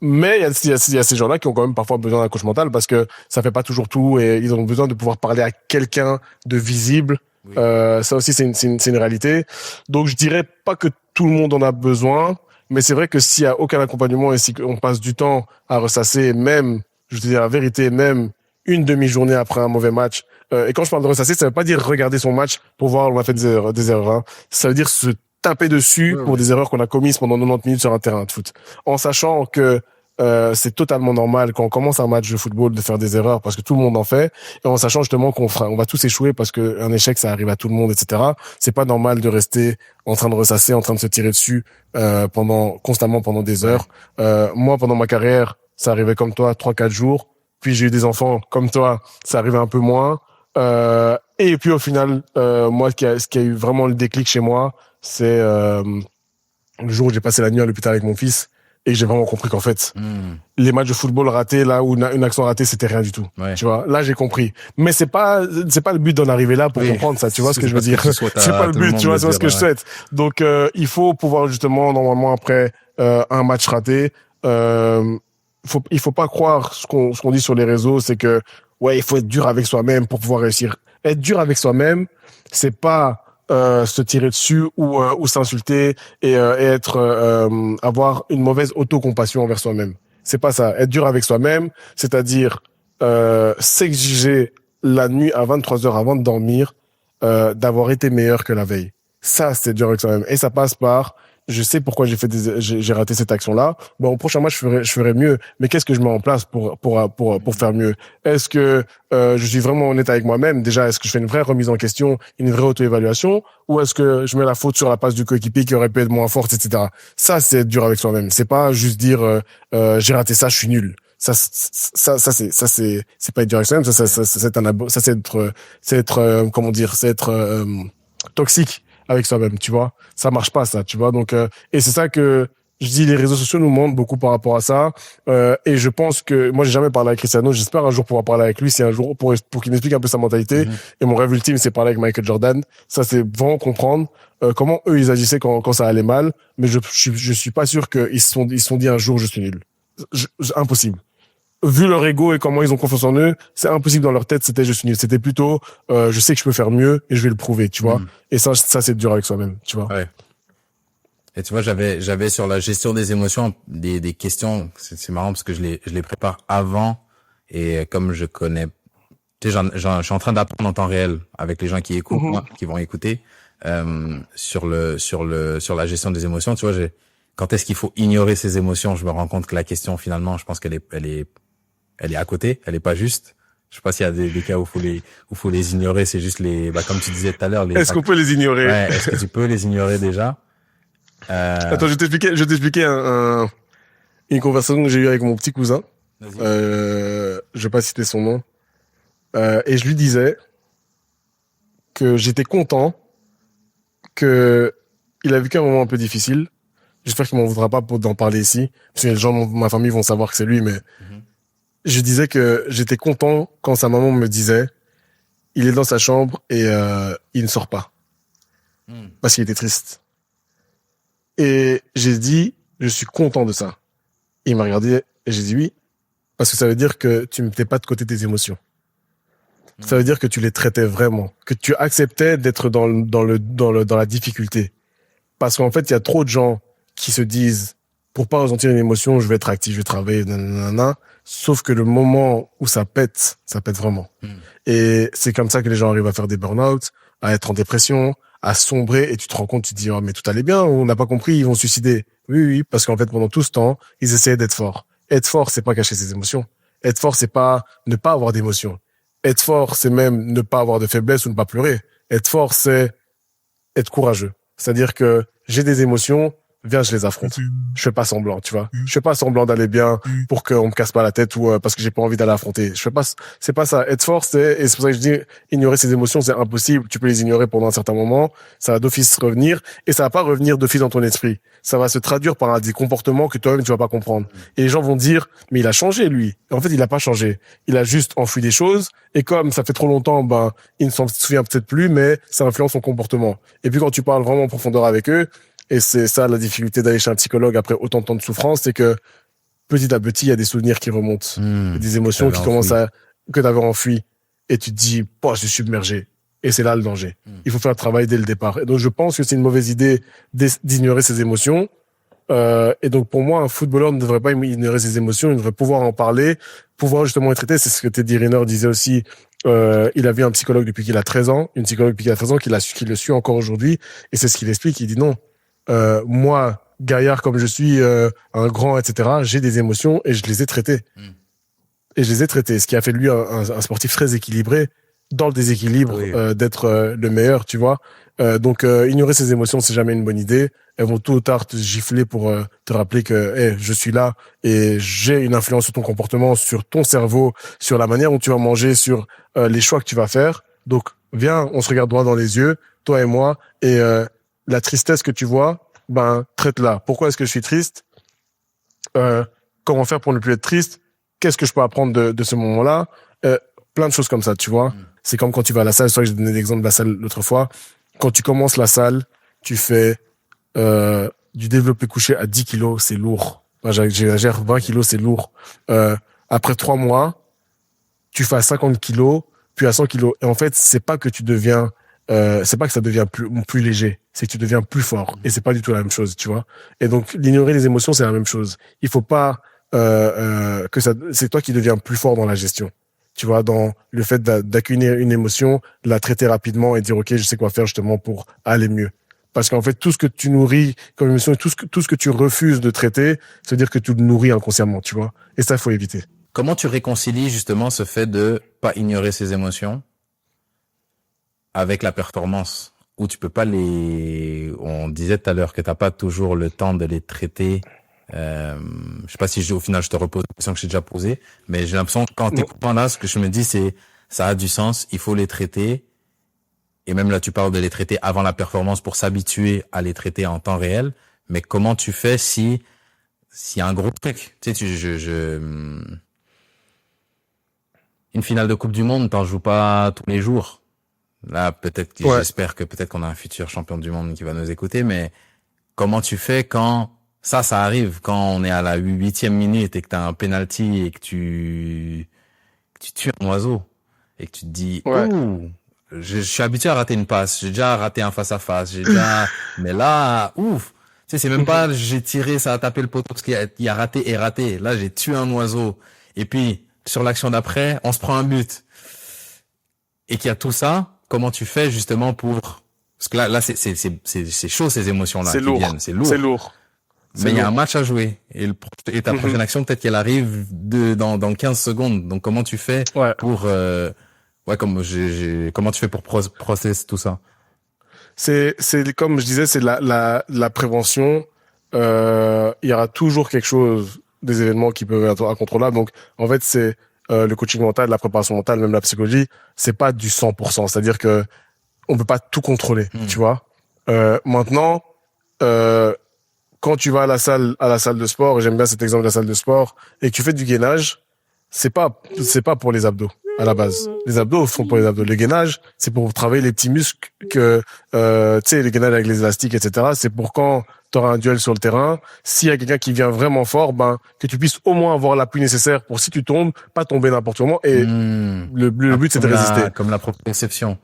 Mais il y a ces gens-là qui ont quand même parfois besoin d'un coach mental parce que ça fait pas toujours tout et ils ont besoin de pouvoir parler à quelqu'un de visible. Oui. Ça aussi, c'est une réalité. Donc, je dirais pas que tout le monde en a besoin, mais c'est vrai que s'il y a aucun accompagnement et si on passe du temps à ressasser, même, je te dis la vérité, même une demi-journée après un mauvais match. Et quand je parle de ressasser, ça veut pas dire regarder son match pour voir on a fait des erreurs. Hein. Ça veut dire se taper dessus pour des erreurs qu'on a commises pendant 90 minutes sur un terrain de foot, en sachant que c'est totalement normal quand on commence un match de football de faire des erreurs parce que tout le monde en fait, et en sachant justement on va tous échouer parce que un échec ça arrive à tout le monde, etc. C'est pas normal de rester en train de ressasser, en train de se tirer dessus constamment pendant des heures. Moi, pendant ma carrière, ça arrivait comme toi 3-4 jours. Puis j'ai eu des enfants comme toi, ça arrivait un peu moins. Et puis au final, moi, ce qui a eu vraiment le déclic chez moi, c'est le jour où j'ai passé la nuit à l'hôpital avec mon fils. Et j'ai vraiment compris qu'en fait, les matchs de football ratés, là où une action ratée, c'était rien du tout. Tu vois, là j'ai compris. Mais c'est pas le but d'en arriver là pour comprendre ça. Tu vois ce que je veux dire? C'est pas le but. Tu vois, c'est ce que je souhaite. Donc il faut pouvoir justement normalement après un match raté, il faut pas croire ce qu'on dit sur les réseaux, c'est que ouais il faut être dur avec soi-même pour pouvoir réussir. Être dur avec soi-même, c'est pas se tirer dessus ou s'insulter et avoir une mauvaise autocompassion envers soi-même. C'est pas ça. Être dur avec soi-même, c'est-à-dire s'exiger la nuit à 23h avant de dormir d'avoir été meilleur que la veille. Ça, c'est dur avec soi-même. Et ça passe par je sais pourquoi j'ai raté cette action-là. Bon, au prochain match, je ferai mieux. Mais qu'est-ce que je mets en place pour faire mieux? Est-ce que je suis vraiment honnête avec moi-même? Déjà, est-ce que je fais une vraie remise en question, une vraie auto-évaluation, ou est-ce que je mets la faute sur la passe du coéquipier qui aurait pu être moins forte, etc. Ça, c'est être dur avec soi-même. C'est pas juste dire j'ai raté ça, je suis nul. Ça c'est pas être dur avec soi-même. C'est être comment dire, c'est être toxique avec soi-même, tu vois. Ça marche pas, ça, tu vois. Donc, et c'est ça que je dis, les réseaux sociaux nous montrent beaucoup par rapport à ça. Et je pense que, moi, j'ai jamais parlé avec Cristiano. J'espère un jour pouvoir parler avec lui, c'est un jour pour qu'il m'explique un peu sa mentalité. Et mon rêve ultime, c'est parler avec Michael Jordan. Ça, c'est vraiment comprendre comment eux, ils agissaient quand ça allait mal. Mais je suis pas sûr qu'ils se sont dit un jour, je suis nul. Impossible. Vu leur ego et comment ils ont confiance en eux, c'est impossible dans leur tête, c'était je suis nul. C'était plutôt, je sais que je peux faire mieux et je vais le prouver, tu vois. Et ça c'est dur avec soi-même, tu vois. Ouais. Et tu vois, j'avais sur la gestion des émotions des questions. C'est marrant parce que je les prépare avant et comme je connais, tu sais, je suis en train d'apprendre en temps réel avec les gens qui écoutent, moi, qui vont écouter, sur la gestion des émotions. Tu vois, quand est-ce qu'il faut ignorer ses émotions? Je me rends compte que la question, finalement, je pense qu'elle est à côté, elle est pas juste. Je sais pas s'il y a des cas où faut les ignorer, c'est juste comme tu disais tout à l'heure. Est-ce qu'on peut les ignorer? Ouais, est-ce que tu peux les ignorer déjà? Attends, je vais t'expliquer une conversation que j'ai eue avec mon petit cousin. Je vais pas citer son nom. Et je lui disais que j'étais content que il a vécu un moment un peu difficile. J'espère qu'il m'en voudra pas d'en parler ici, parce que les gens de ma famille vont savoir que c'est lui, mais je disais que j'étais content quand sa maman me disait il est dans sa chambre et il ne sort pas. Parce qu'il était triste. Et j'ai dit je suis content de ça. Et il m'a regardé et j'ai dit oui, parce que ça veut dire que tu ne mettais pas de côté tes émotions. Ça veut dire que tu les traitais vraiment, que tu acceptais d'être dans la difficulté. Parce qu'en fait, il y a trop de gens qui se disent, pour pas ressentir une émotion, je vais être actif, je vais travailler, nanana. Sauf que le moment où ça pète vraiment. Et c'est comme ça que les gens arrivent à faire des burn-out, à être en dépression, à sombrer, et tu te rends compte, tu te dis, oh, mais tout allait bien, on n'a pas compris, ils vont se suicider. Oui, parce qu'en fait, pendant tout ce temps, ils essayaient d'être forts. Être fort, c'est pas cacher ses émotions. Être fort, c'est pas ne pas avoir d'émotions. Être fort, c'est même ne pas avoir de faiblesse ou ne pas pleurer. Être fort, c'est être courageux. C'est-à-dire que j'ai des émotions, viens, je les affronte. Je fais pas semblant, tu vois. Je fais pas semblant d'aller bien pour qu'on me casse pas la tête ou parce que j'ai pas envie d'aller affronter. C'est pas ça. Être fort, et c'est pour ça que je dis, ignorer ses émotions, c'est impossible. Tu peux les ignorer pendant un certain moment. Ça va d'office revenir et ça va pas revenir d'office dans ton esprit. Ça va se traduire par des comportements que toi-même tu vas pas comprendre. Et les gens vont dire, mais il a changé, lui. Et en fait, il a pas changé. Il a juste enfoui des choses et comme ça fait trop longtemps, il ne s'en souvient peut-être plus, mais ça influence son comportement. Et puis quand tu parles vraiment en profondeur avec eux, et c'est ça la difficulté d'aller chez un psychologue après autant de temps de souffrance, c'est que petit à petit, il y a des souvenirs qui remontent, des émotions qui commencent que t'avais enfouies, et tu te dis, je suis submergé. Et c'est là le danger. Il faut faire le travail dès le départ. Et donc je pense que c'est une mauvaise idée d'ignorer ses émotions. Et donc pour moi, un footballeur ne devrait pas ignorer ses émotions, il devrait pouvoir en parler, pouvoir justement les traiter. C'est ce que Teddy Riner disait aussi. Il a vu un psychologue depuis qu'il a 13 ans, une psychologue depuis qu'il a 13 ans, qui le suit encore aujourd'hui. Et c'est ce qu'il explique. Il dit non. Moi, gaillard comme je suis, un grand, etc., j'ai des émotions et je les ai traitées. Et je les ai traitées. Ce qui a fait de lui un sportif très équilibré, dans le déséquilibre, d'être le meilleur, tu vois. Donc, ignorer ses émotions, c'est jamais une bonne idée. Elles vont tôt ou tard te gifler pour te rappeler que je suis là et j'ai une influence sur ton comportement, sur ton cerveau, sur la manière dont tu vas manger, sur les choix que tu vas faire. Donc, viens, on se regarde droit dans les yeux, toi et moi, et la tristesse que tu vois, traite-la. Pourquoi est-ce que je suis triste? Comment faire pour ne plus être triste? Qu'est-ce que je peux apprendre de ce moment-là? Plein de choses comme ça, tu vois. C'est comme quand tu vas à la salle. C'est vrai que j'ai donné l'exemple de la salle l'autre fois. Quand tu commences la salle, tu fais du développé couché à 10 kilos, c'est lourd. Moi, j'exagère, 20 kilos, c'est lourd. Après 3 mois, tu fais à 50 kilos, puis à 100 kilos. Et en fait, c'est pas que tu deviens, c'est pas que ça devient plus léger, c'est que tu deviens plus fort. Et c'est pas du tout la même chose, tu vois. Et donc, l'ignorer les émotions, c'est la même chose. Il faut pas c'est toi qui deviens plus fort dans la gestion. Tu vois, dans le fait d'accueillir une émotion, la traiter rapidement et dire, OK, je sais quoi faire justement pour aller mieux. Parce qu'en fait, tout ce que tu nourris comme émotion, tout ce que tu refuses de traiter, ça veut dire que tu le nourris inconsciemment, tu vois. Et ça, il faut éviter. Comment tu réconcilies justement ce fait de pas ignorer ses émotions avec la performance? Où tu peux pas on disait tout à l'heure que t'as pas toujours le temps de les traiter. Je sais pas si au final je te repose la question que j'ai déjà posée, mais j'ai l'impression que quand t'écoutes là, ce que je me dis c'est ça a du sens, il faut les traiter. Et même là tu parles de les traiter avant la performance pour s'habituer à les traiter en temps réel. Mais comment tu fais s'il y a un gros truc? Tu sais, une finale de Coupe du Monde, t'en joues pas tous les jours. Là, j'espère que peut-être qu'on a un futur champion du monde qui va nous écouter, mais comment tu fais quand ça arrive, quand on est à la 8e minute et que t'as un penalty et que tu tues un oiseau et que tu te dis, ouh, je suis habitué à rater une passe, j'ai déjà raté un face-à-face, mais là, ouf, tu sais, c'est même pas j'ai tiré, ça a tapé le poteau parce qu'il y a raté et raté. Là, j'ai tué un oiseau. Et puis, sur l'action d'après, on se prend un but. Et qu'il y a tout ça, comment tu fais justement parce que là, c'est chaud ces émotions-là qui viennent. C'est lourd. C'est lourd. Mais il y a un match à jouer. Et ta prochaine action, peut-être qu'elle arrive dans 15 secondes. Donc, comment tu fais pour, comment tu fais pour processer tout ça? C'est comme je disais, c'est la prévention. Il y aura toujours quelque chose, des événements qui peuvent être incontrôlables. Donc, en fait, c'est le coaching mental, la préparation mentale, même la psychologie. C'est pas du 100%. C'est-à-dire que on peut pas tout contrôler, tu vois. Maintenant, quand tu vas à la salle de sport, et j'aime bien cet exemple de la salle de sport, et que tu fais du gainage, c'est pas pour les abdos à la base. Les abdos font pour les abdos. Le gainage, c'est pour travailler les petits muscles que, tu sais, le gainage avec les élastiques, etc. C'est pour quand tu auras un duel sur le terrain, s'il y a quelqu'un qui vient vraiment fort, que tu puisses au moins avoir l'appui nécessaire pour si tu tombes, pas tomber n'importe comment. Et le but, c'est de résister. Comme la proprioception.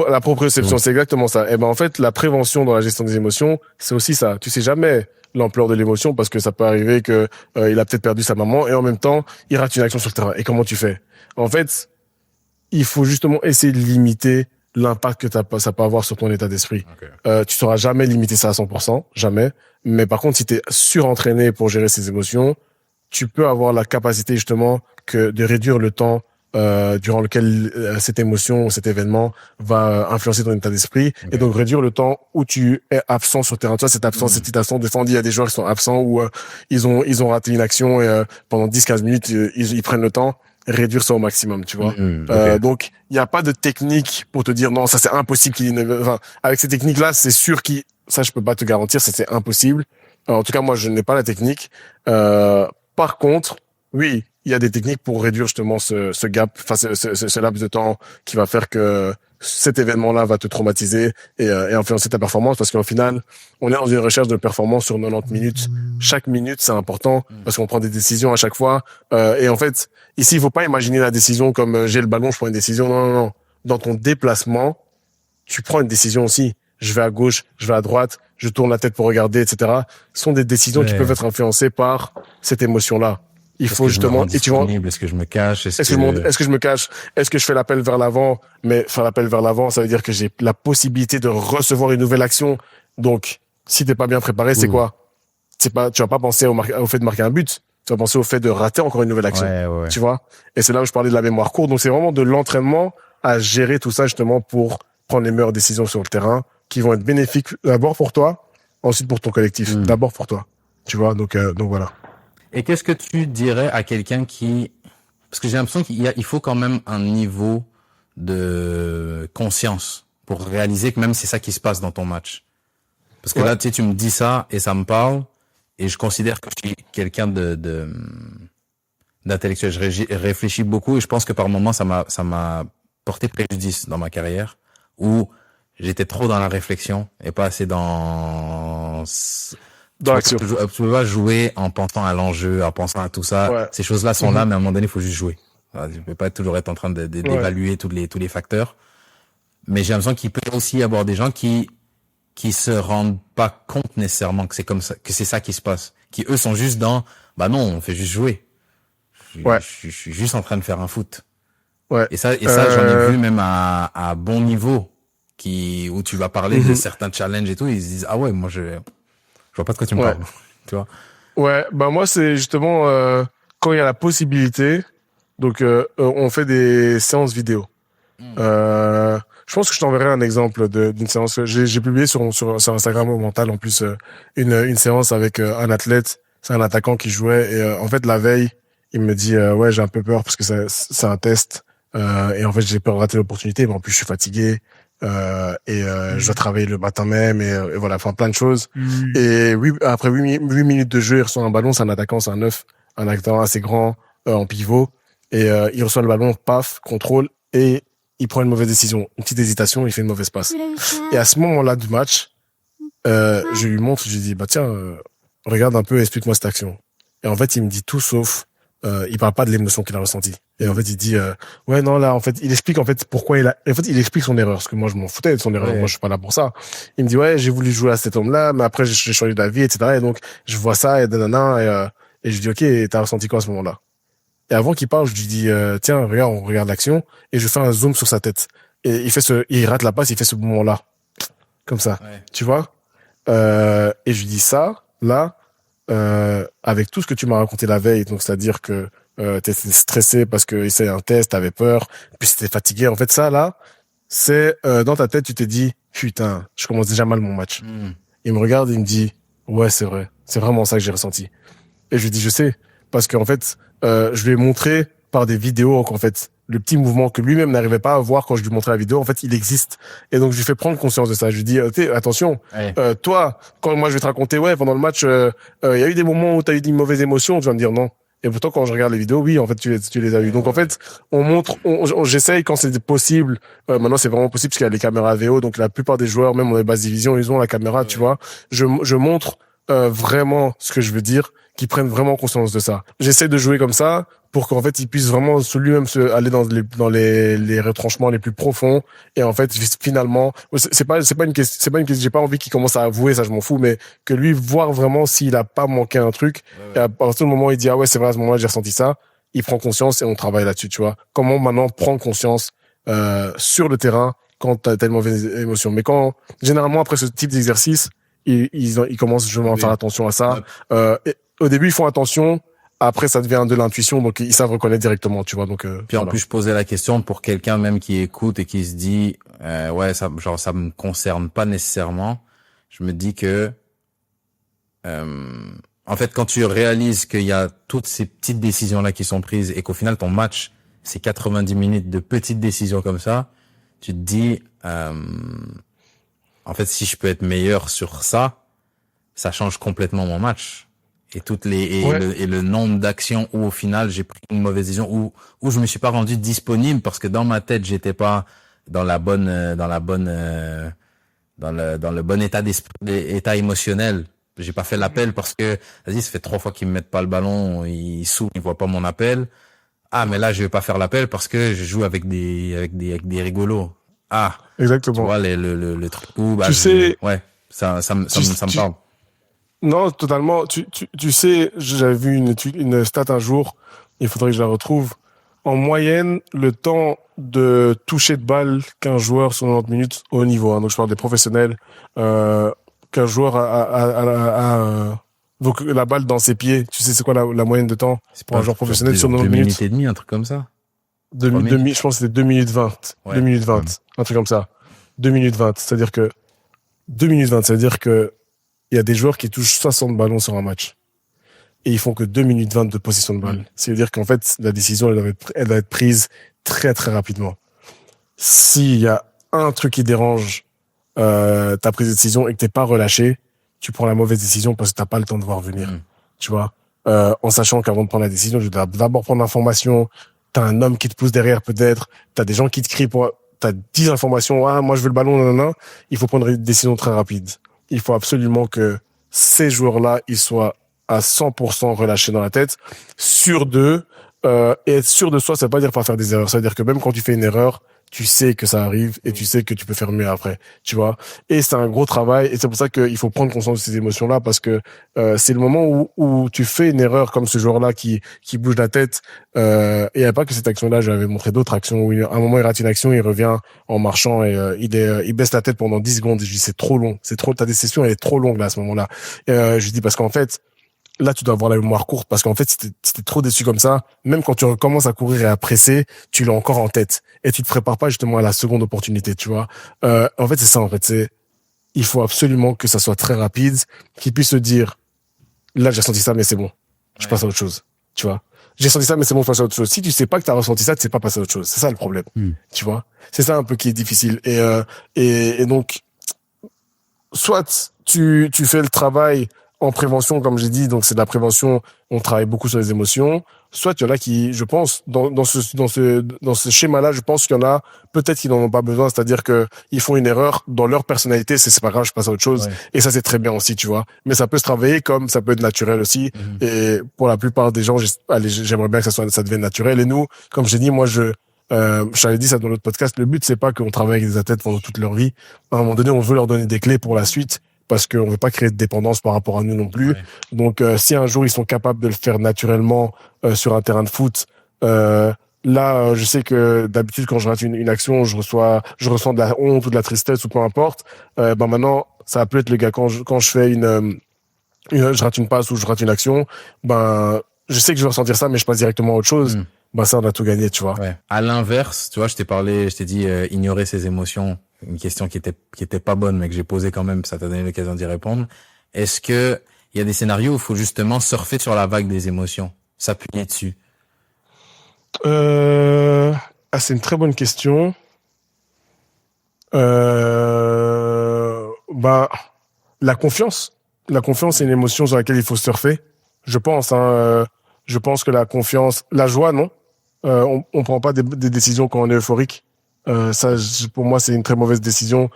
La proprioception, c'est exactement ça. Et en fait, la prévention dans la gestion des émotions, c'est aussi ça. Tu sais jamais l'ampleur de l'émotion parce que ça peut arriver que il a peut-être perdu sa maman et en même temps, il rate une action sur le terrain. Et comment tu fais? En fait, il faut justement essayer de limiter l'impact que ça peut avoir sur ton état d'esprit. Okay. Tu sauras jamais limiter ça à 100%, jamais. Mais par contre, si tu es surentraîné pour gérer ces émotions, tu peux avoir la capacité justement de réduire le temps durant lequel cette émotion ou cet événement va influencer ton état d'esprit, et donc réduire le temps où tu es absent sur le terrain. Toi, cette absence, cette citation, des fois, on dit, il y a des joueurs qui sont absents ou ils ont raté une action et pendant 10-15 minutes, ils prennent le temps, réduire ça au maximum, tu vois. Donc, il n'y a pas de technique pour te dire, non, ça c'est impossible enfin, avec ces techniques-là, c'est sûr ça je peux pas te garantir, ça c'est impossible. En tout cas, moi, je n'ai pas la technique. Par contre, oui, il y a des techniques pour réduire justement ce gap, enfin ce laps de temps qui va faire que cet événement-là va te traumatiser et influencer ta performance, parce qu'au final, on est dans une recherche de performance sur 90 minutes. Chaque minute, c'est important parce qu'on prend des décisions à chaque fois. Et en fait, ici, il faut pas imaginer la décision comme j'ai le ballon, je prends une décision. Non, non, non. Dans ton déplacement, tu prends une décision aussi. Je vais à gauche, je vais à droite, je tourne la tête pour regarder, etc. Ce sont des décisions qui peuvent être influencées par cette émotion-là. Il faut justement, et tu vois, est-ce que je me cache, est-ce que je me cache, est-ce que je fais l'appel vers l'avant, mais faire l'appel vers l'avant, ça veut dire que j'ai la possibilité de recevoir une nouvelle action. Donc, si t'es pas bien préparé, c'est quoi? Tu vas pas penser au fait de marquer un but. Tu vas penser au fait de rater encore une nouvelle action. Tu vois? Et c'est là où je parlais de la mémoire courte. Donc, c'est vraiment de l'entraînement à gérer tout ça, justement, pour prendre les meilleures décisions sur le terrain, qui vont être bénéfiques d'abord pour toi, ensuite pour ton collectif. D'abord pour toi. Tu vois? Donc voilà. Et qu'est-ce que tu dirais à quelqu'un parce que j'ai l'impression qu'il faut quand même un niveau de conscience pour réaliser que même c'est ça qui se passe dans ton match. Parce que là, tu sais, tu me dis ça et ça me parle, et je considère que je suis quelqu'un d'intellectuel. Je réfléchis beaucoup, et je pense que par moments, ça m'a porté préjudice dans ma carrière, où j'étais trop dans la réflexion et pas assez dans l'action. Tu peux pas jouer en pensant à l'enjeu, en pensant à tout ça. Ces choses-là sont là, mais à un moment donné, il faut juste jouer. Tu peux pas toujours être en train d'évaluer tous les facteurs. Mais j'ai l'impression qu'il peut aussi y avoir des gens qui se rendent pas compte nécessairement que c'est comme ça, que c'est ça qui se passe. Qui eux sont juste dans, bah non, on fait juste jouer. Je suis juste en train de faire un foot. Et ça, j'en ai vu même à bon niveau, où tu vas parler de certains challenges et tout, ils se disent, ah ouais, moi je vois pas de quoi tu me parles. Tu vois? Ouais, bah moi c'est justement quand il y a la possibilité, donc on fait des séances vidéo. Je pense que je t'enverrai un exemple d'une séance que j'ai publié sur Instagram au mental en plus une séance avec un athlète, c'est un attaquant qui jouait, et en fait la veille il me dit ouais, j'ai un peu peur parce que c'est un test, et en fait j'ai peur de rater l'opportunité, mais en plus je suis fatigué. Je dois travailler le matin même, et voilà, enfin plein de choses. Et après 8 minutes de jeu, il reçoit un ballon, c'est un attaquant, c'est un neuf, un attaquant assez grand en pivot, et il reçoit le ballon, paf, contrôle, et il prend une mauvaise décision, une petite hésitation, il fait une mauvaise passe. Et à ce moment-là du match, je lui montre, je lui dis, bah tiens, regarde un peu, explique-moi cette action. Et en fait, il me dit tout sauf, il parle pas de l'émotion qu'il a ressentie. Et en fait, il dit, ouais, non, là, en fait, il explique, en fait, pourquoi il explique son erreur. Parce que moi, je m'en foutais de son erreur. Moi, je suis pas là pour ça. Il me dit, ouais, j'ai voulu jouer à cet homme-là, mais après, j'ai changé d'avis, etc. Et donc, je vois ça, et nanana, et je dis, ok, t'as ressenti quoi à ce moment-là? Et avant qu'il parle, je lui dis, tiens, regarde, on regarde l'action, et je fais un zoom sur sa tête. Et il rate la passe, il fait ce mouvement-là. Comme ça. Tu vois? Et je lui dis ça, là, avec tout ce que tu m'as raconté la veille, donc c'est-à-dire que t'étais stressé parce que c'est un test, t'avais peur, puis t'étais fatigué. En fait, ça là, c'est dans ta tête, tu t'es dit putain, je commence déjà mal mon match. Il me regarde, il me dit ouais, c'est vrai, c'est vraiment ça que j'ai ressenti. Et je lui dis je sais, parce qu'en fait, je lui ai montré par des vidéos qu'en fait le petit mouvement que lui-même n'arrivait pas à voir quand je lui montrais la vidéo, en fait, il existe. Et donc, je lui fais prendre conscience de ça. Je lui dis, attention, toi, quand moi je vais te raconter, ouais, pendant le match, il y a eu des moments où tu as eu des mauvaises émotions, tu vas me dire non. Et pourtant, quand je regarde les vidéos, oui, en fait, tu les as eues. Donc, en fait, on montre, j'essaye quand c'est possible. Maintenant, c'est vraiment possible parce qu'il y a les caméras VO. Donc, la plupart des joueurs, même dans les bases divisions, ils ont la caméra, tu vois. Je montre vraiment ce que je veux dire, qu'ils prennent vraiment conscience de ça. J'essaie de jouer comme ça pour qu'en fait, il puisse vraiment lui-même aller dans les retranchements les plus profonds. Et en fait, finalement, c'est pas une question, j'ai pas envie qu'il commence à avouer, ça je m'en fous, mais que lui, voir vraiment s'il a pas manqué un truc. Et à partir du moment où il dit, ah ouais, c'est vrai, à ce moment-là, j'ai ressenti ça, il prend conscience et on travaille là-dessus, tu vois. Comment maintenant prendre conscience, sur le terrain quand t'as telle mauvaise émotion. Mais généralement, après ce type d'exercice, ils commencent justement à faire attention à ça. Et au début, ils font attention Après, ça devient de l'intuition, donc ils savent reconnaître directement, tu vois. Donc, puis en plus, je posais la question pour quelqu'un même qui écoute et qui se dit, ouais, ça me concerne pas nécessairement. Je me dis que, en fait, quand tu réalises qu'il y a toutes ces petites décisions-là qui sont prises et qu'au final, ton match, c'est 90 minutes de petites décisions comme ça, tu te dis, en fait, si je peux être meilleur sur ça, ça change complètement mon match. Et le nombre d'actions où au final j'ai pris une mauvaise décision, où je me suis pas rendu disponible parce que dans ma tête j'étais pas dans le bon état émotionnel. J'ai pas fait l'appel parce que, vas-y, ça fait 3 fois qu'ils me mettent pas le ballon, ils s'ouvrent, ils voient pas mon appel. Ah, mais là, je vais pas faire l'appel parce que je joue avec des rigolos. Ah. exactement. Tu vois, le truc où, tu sais, ouais, ça me parle. Non, totalement. Tu sais, j'avais vu une stat un jour, il faudrait que je la retrouve. En moyenne, le temps de toucher de balle qu'un joueur sur 90 minutes au haut niveau, hein, donc je parle des professionnels, qu'un joueur donc la balle dans ses pieds, tu sais c'est quoi la moyenne de temps pour un joueur professionnel sur 90 minutes? 2 minutes et demie, un truc comme ça. Je pense que c'était 2 minutes 20. Ouais. 2 minutes 20, un truc comme ça. 2 minutes 20, c'est-à-dire que 2 minutes 20, c'est-à-dire que il y a des joueurs qui touchent 60 ballons sur un match. Et ils font que 2 minutes 20 de possession de balle. C'est-à-dire qu'en fait, la décision, elle doit être prise très, très rapidement. S'il y a un truc qui dérange ta prise de décision et que t'es pas relâché, tu prends la mauvaise décision parce que t'as pas le temps de voir venir. Tu vois, en sachant qu'avant de prendre la décision, je dois d'abord prendre l'information. T'as un homme qui te pousse derrière peut-être. T'as des gens qui te crient t'as 10 informations. Ah, moi je veux le ballon, nanana. Il faut prendre une décision très rapide. Il faut absolument que ces joueurs-là, ils soient à 100% relâchés dans la tête, sûrs d'eux, et être sûr de soi, ça veut pas dire pas faire des erreurs. Ça veut dire que même quand tu fais une erreur, tu sais que ça arrive et tu sais que tu peux faire mieux après, tu vois. Et c'est un gros travail et c'est pour ça qu'il faut prendre conscience de ces émotions-là parce que c'est le moment où tu fais une erreur comme ce joueur-là qui bouge la tête. Et il n'y a pas que cette action-là, j'avais montré d'autres actions où à un moment il rate une action, il revient en marchant et il baisse la tête pendant 10 secondes. Et je dis c'est trop long, ta décision elle est trop longue là à ce moment-là. Je lui dis parce qu'en fait là, tu dois avoir la mémoire courte parce qu'en fait, si t'es trop déçu comme ça, même quand tu recommences à courir et à presser, tu l'as encore en tête et tu te prépares pas justement à la seconde opportunité, tu vois. En fait, c'est ça. En fait, il faut absolument que ça soit très rapide, qu'il puisse se dire, là, j'ai ressenti ça, mais c'est bon, je passe à autre chose, tu vois. J'ai senti ça, mais c'est bon, je passe à autre chose. Si tu sais pas que t'as ressenti ça, tu sais pas passer à autre chose. C'est ça le problème, tu vois. C'est ça un peu qui est difficile. Et donc, soit tu fais le travail en prévention, comme j'ai dit, donc c'est de la prévention, on travaille beaucoup sur les émotions. Soit il y en a qui, je pense, dans ce schéma-là, je pense qu'il y en a peut-être qui n'en ont pas besoin, c'est-à-dire que ils font une erreur dans leur personnalité, c'est pas grave, je passe à autre chose. Ouais. Et ça c'est très bien aussi, tu vois. Mais ça peut se travailler comme ça peut être naturel aussi. Et pour la plupart des gens, j'aimerais bien que ça devienne naturel. Et nous, comme j'ai dit, moi j'avais dit ça dans l'autre podcast, le but c'est pas qu'on travaille avec des athlètes pendant toute leur vie. À un moment donné, on veut leur donner des clés pour la suite. Parce qu'on veut pas créer de dépendance par rapport à nous non plus. Ouais. Donc, si un jour ils sont capables de le faire naturellement sur un terrain de foot, là, je sais que d'habitude quand je rate une action, je ressens de la honte ou de la tristesse ou peu importe. Maintenant, ça peut être le gars quand je fais je rate une passe ou je rate une action, je sais que je vais ressentir ça, mais je passe directement à autre chose. Ça, on a tout gagné, tu vois. Ouais. À l'inverse, tu vois, je t'ai dit ignorer ses émotions. Une question qui était pas bonne, mais que j'ai posée quand même, ça t'a donné l'occasion d'y répondre. Est-ce que il y a des scénarios où il faut justement surfer sur la vague des émotions, s'appuyer dessus? C'est une très bonne question. La confiance c'est une émotion sur laquelle il faut surfer. Je pense, je pense que la confiance, la joie, non. On prend pas des décisions quand on est euphorique. Ça, pour moi, c'est une très mauvaise décision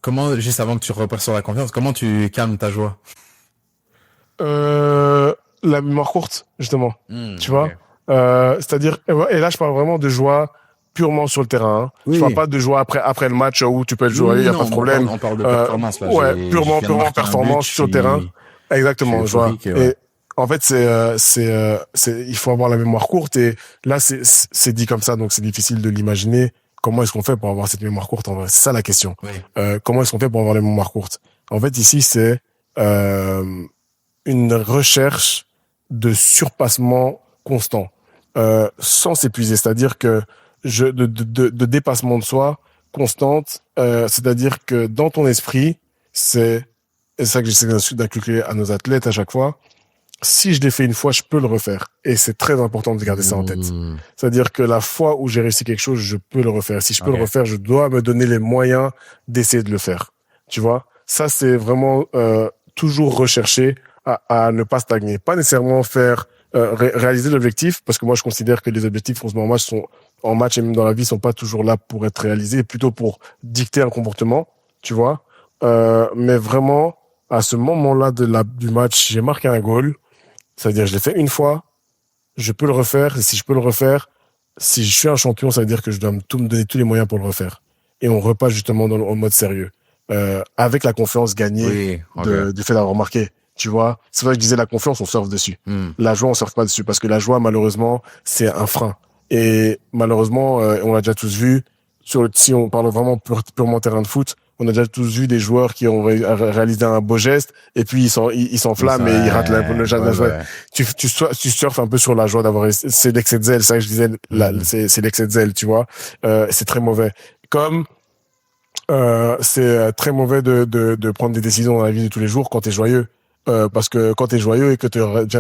comment, juste avant que tu repars sur la confiance, comment tu calmes ta joie? La mémoire courte, justement. Tu vois? C'est-à-dire, et là, je parle vraiment de joie purement sur le terrain. Hein. Oui. Je parle pas de joie après le match où tu peux être joué, il y a pas de problème. On parle de performance, là. Ouais, purement performance sur le terrain. Exactement, joie. Et en fait, il faut avoir la mémoire courte et là, c'est dit comme ça, donc c'est difficile de l'imaginer. Comment est-ce qu'on fait pour avoir cette mémoire courte en vrai? C'est ça la question. Oui. Comment est-ce qu'on fait pour avoir la mémoire courte? En fait, ici, c'est une recherche de surpassement constant, sans s'épuiser. C'est-à-dire que de dépassement de soi constante. C'est-à-dire que dans ton esprit, c'est ça que j'essaie d'inculquer à nos athlètes à chaque fois. Si je l'ai fait une fois, je peux le refaire. Et c'est très important de garder ça en tête. C'est-à-dire que la fois où j'ai réussi quelque chose, je peux le refaire. Si je peux le refaire, je dois me donner les moyens d'essayer de le faire. Tu vois? Ça, c'est vraiment toujours rechercher à ne pas stagner. Pas nécessairement faire réaliser l'objectif, parce que moi, je considère que les objectifs qu'on se met en match et même dans la vie sont pas toujours là pour être réalisés, plutôt pour dicter un comportement, tu vois? Mais vraiment, à ce moment-là du match, j'ai marqué un goal. C'est-à-dire, je l'ai fait une fois, je peux le refaire, et si je peux le refaire, si je suis un champion, ça veut dire que je dois me donner tous les moyens pour le refaire. Et on repasse justement en mode sérieux. Avec la confiance gagnée du fait d'avoir marqué. Tu vois, c'est vrai que je disais la confiance, on surfe dessus. La joie, on surfe pas dessus, parce que la joie, malheureusement, c'est un frein. Et malheureusement, on l'a déjà tous vu, si on parle vraiment purement terrain de foot, on a déjà tous vu des joueurs qui ont réalisé un beau geste et puis ils s'enflamment et ils ratent le joie. Tu surfes un peu sur la joie c'est l'excès de zèle, c'est ça que je disais, c'est l'excès de zèle, tu vois. C'est très mauvais. Comme c'est très mauvais de prendre des décisions dans la vie de tous les jours quand t'es joyeux. Parce que quand t'es joyeux et que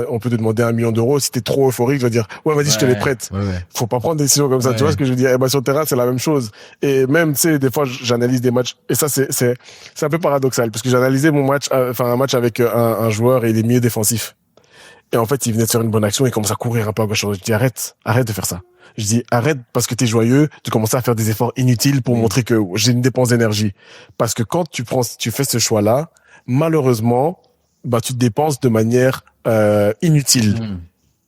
on peut te demander 1 million d'euros, si t'es trop euphorique, je veux dire, vas-y, je te les prête. Faut pas prendre des décisions comme ça. Tu vois ce que je veux dire? Sur le terrain, c'est la même chose. Et même, tu sais, des fois, j'analyse des matchs. Et ça, c'est un peu paradoxal. Parce que j'ai analysé un match avec un joueur et il est milieu défensif. Et en fait, il venait de faire une bonne action et il commence à courir un peu à gauche. Je dis, arrête de faire ça. Je dis, arrête parce que t'es joyeux de commencer à faire des efforts inutiles pour montrer que j'ai une dépense d'énergie. Parce que quand tu fais ce choix-là, malheureusement, tu te dépenses de manière inutile.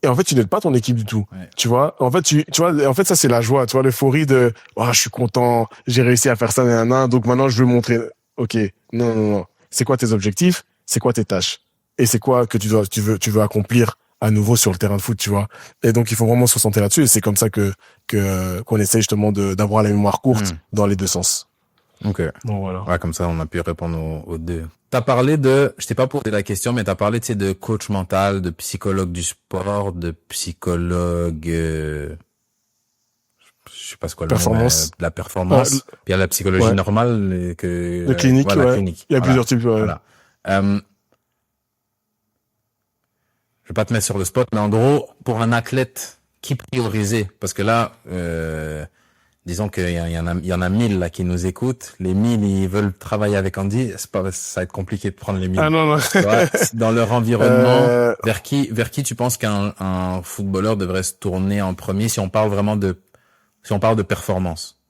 Et en fait, tu n'aides pas ton équipe du tout. Tu vois, en fait, tu vois, en fait, ça c'est la joie, tu vois, l'euphorie de je suis content, j'ai réussi à faire ça, donc maintenant je veux montrer. OK. Non. C'est quoi tes objectifs? C'est quoi tes tâches? Et c'est quoi que tu veux accomplir à nouveau sur le terrain de foot, tu vois? Et donc il faut vraiment se concentrer là-dessus et c'est comme ça qu'on essaie justement d'avoir la mémoire courte dans les deux sens. OK. Bon, voilà. Ouais, comme ça on a pu répondre aux deux. T'as parlé je t'ai pas posé la question, mais t'as parlé, tu sais, de coach mental, de psychologue du sport, de psychologue, je sais pas ce quoi le nom, de la performance. Puis il y a la psychologie normale, le clinique, clinique. Il y a plusieurs types, Voilà. Je vais pas te mettre sur le spot, mais en gros, pour un athlète, qui prioriser? Parce que là, disons qu'il y en a 1000 là qui nous écoutent. Les 1000, ils veulent travailler avec Andy. Ça va être compliqué de prendre les 1000. Ah non. Dans leur environnement, vers qui tu penses qu'un footballeur devrait se tourner en premier si on parle vraiment si on parle de performance?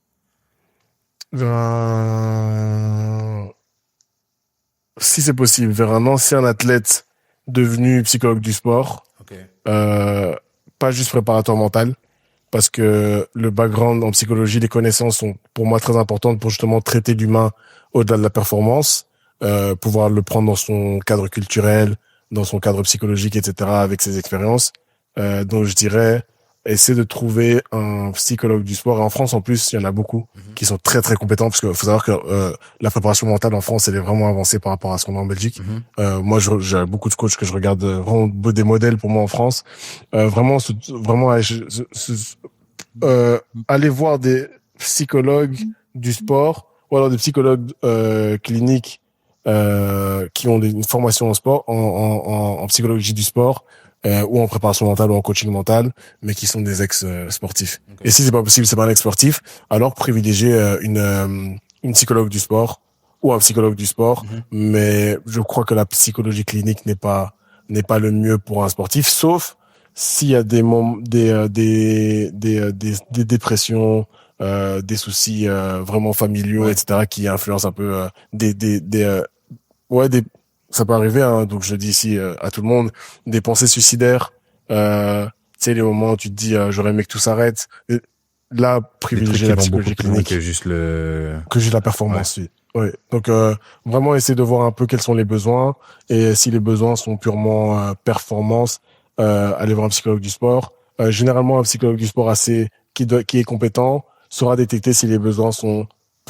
Si c'est possible, vers un ancien athlète devenu psychologue du sport. Pas juste préparateur mental. Parce que le background en psychologie, les connaissances sont pour moi très importantes pour justement traiter l'humain au-delà de la performance, pouvoir le prendre dans son cadre culturel, dans son cadre psychologique, etc., avec ses expériences. Donc je dirais, essayer de trouver un psychologue du sport. Et en France, en plus, il y en a beaucoup qui sont très très compétents, parce qu'il faut savoir que la préparation mentale en France, elle est vraiment avancée par rapport à ce qu'on a en Belgique. Moi, j'ai beaucoup de coachs que je regarde, vraiment des modèles pour moi en France. Aller voir des psychologues du sport ou alors des psychologues cliniques qui ont une formation en sport, en psychologie du sport. Ou en préparation mentale ou en coaching mental, mais qui sont des ex-sportifs. Et si c'est pas possible, c'est pas un ex-sportif, alors privilégier une psychologue du sport ou un psychologue du sport. Mais je crois que la psychologie clinique n'est pas le mieux pour un sportif, sauf s'il y a des dépressions, des soucis vraiment familiaux, etc., qui influencent un peu ça peut arriver, hein, donc je dis ici à tout le monde, des pensées suicidaires, tu sais, les moments où tu te dis j'aurais aimé que tout s'arrête. Là, privilégier la psychologie clinique que juste la performance. Oui. Donc vraiment essayer de voir un peu quels sont les besoins, et si les besoins sont purement performance, aller voir un psychologue du sport. Généralement, un psychologue du sport qui est compétent saura détecter si les besoins sont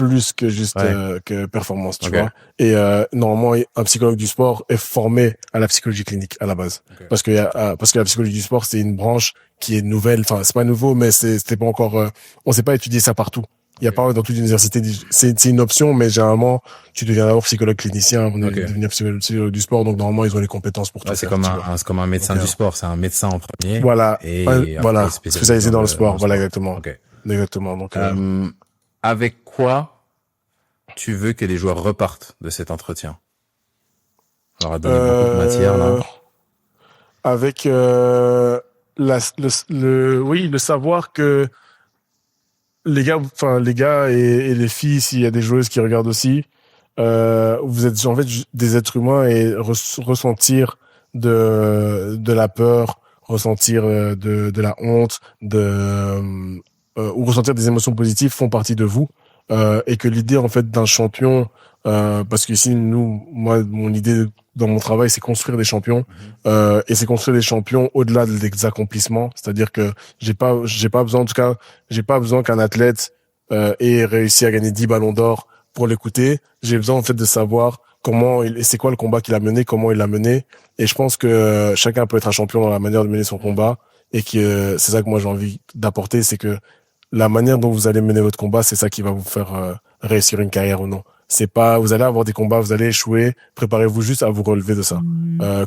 plus que juste que performance, tu vois. Et normalement, un psychologue du sport est formé à la psychologie clinique à la base, parce que la psychologie du sport, c'est une branche qui est nouvelle. Enfin, c'est pas nouveau, mais c'était pas encore. On sait pas étudier ça partout. Il y a pas dans toute l'université. C'est une option, mais généralement, tu deviens d'abord psychologue clinicien avant de devenir psychologue du sport. Donc normalement, ils ont les compétences pour tout c'est faire. C'est comme un médecin du sport. C'est un médecin en premier. Voilà. Et voilà. Spécialisé dans le sport. Voilà, exactement. Okay. Exactement. Donc, avec quoi tu veux que les joueurs repartent de cet entretien? On leur a donné beaucoup de matière, là. Avec, le savoir que les gars et les filles, s'il y a des joueuses qui regardent aussi, vous êtes en fait des êtres humains et ressentir de la peur, ressentir de la honte, ou ressentir des émotions positives font partie de vous, et que l'idée en fait d'un champion, parce que ici moi mon idée dans mon travail c'est construire des champions, et c'est construire des champions au-delà des accomplissements, c'est-à-dire que j'ai pas besoin, en tout cas j'ai pas besoin qu'un athlète ait réussi à gagner 10 ballons d'or pour l'écouter. J'ai besoin en fait de savoir c'est quoi le combat qu'il a mené, comment il l'a mené, et je pense que chacun peut être un champion dans la manière de mener son combat, et que c'est ça que moi j'ai envie d'apporter, c'est que la manière dont vous allez mener votre combat, c'est ça qui va vous faire réussir une carrière ou non. C'est pas, vous allez avoir des combats, vous allez échouer, préparez-vous juste à vous relever de ça.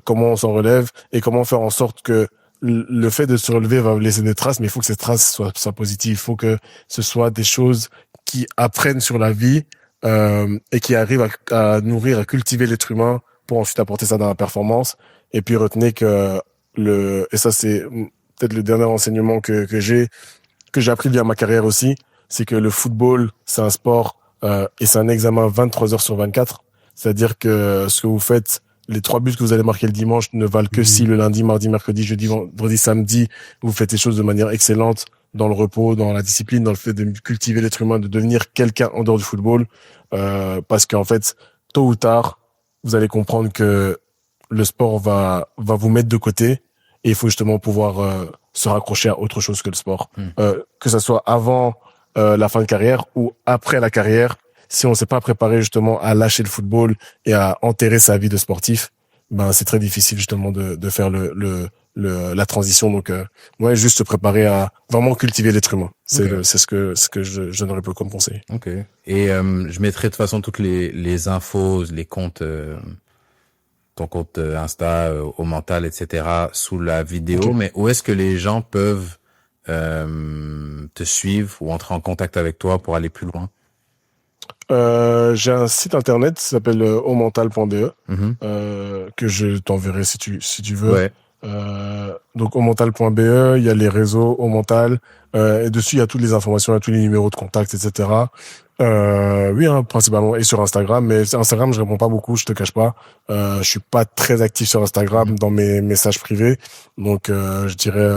Comment on s'en relève et comment faire en sorte que le fait de se relever va laisser des traces, mais il faut que ces traces soient positives. Il faut que ce soit des choses qui apprennent sur la vie, et qui arrivent à nourrir, à cultiver l'être humain pour ensuite apporter ça dans la performance. Et puis retenez que et ça c'est peut-être le dernier enseignement que j'ai appris via ma carrière aussi, c'est que le football, c'est un sport, et c'est un examen 23 heures sur 24. C'est-à-dire que ce que vous faites, les 3 buts que vous allez marquer le dimanche ne valent que si le lundi, mardi, mercredi, jeudi, vendredi, samedi, vous faites les choses de manière excellente, dans le repos, dans la discipline, dans le fait de cultiver l'être humain, de devenir quelqu'un en dehors du football, parce qu'en fait, tôt ou tard, vous allez comprendre que le sport va vous mettre de côté, et il faut justement pouvoir se raccrocher à autre chose que le sport, que ça soit avant la fin de carrière ou après la carrière. Si on ne s'est pas préparé justement à lâcher le football et à enterrer sa vie de sportif, ben c'est très difficile justement de faire la transition. Donc ouais, juste se préparer à vraiment cultiver l'être humain. C'est ce que je donnerais peu comme conseil. Ok. Et je mettrai de toute façon toutes les infos, les comptes, ton compte Insta, au mental, etc. sous la vidéo. Okay. Mais où est-ce que les gens peuvent te suivre ou entrer en contact avec toi pour aller plus loin? J'ai un site internet qui s'appelle aumental.be, que je t'enverrai si tu veux. Ouais. Donc aumental.be, il y a les réseaux Aumental, et dessus il y a toutes les informations, il y a tous les numéros de contact, etc. Oui, principalement, et sur Instagram, mais Instagram je réponds pas beaucoup, je te cache pas. Je suis pas très actif sur Instagram dans mes messages privés, donc je dirais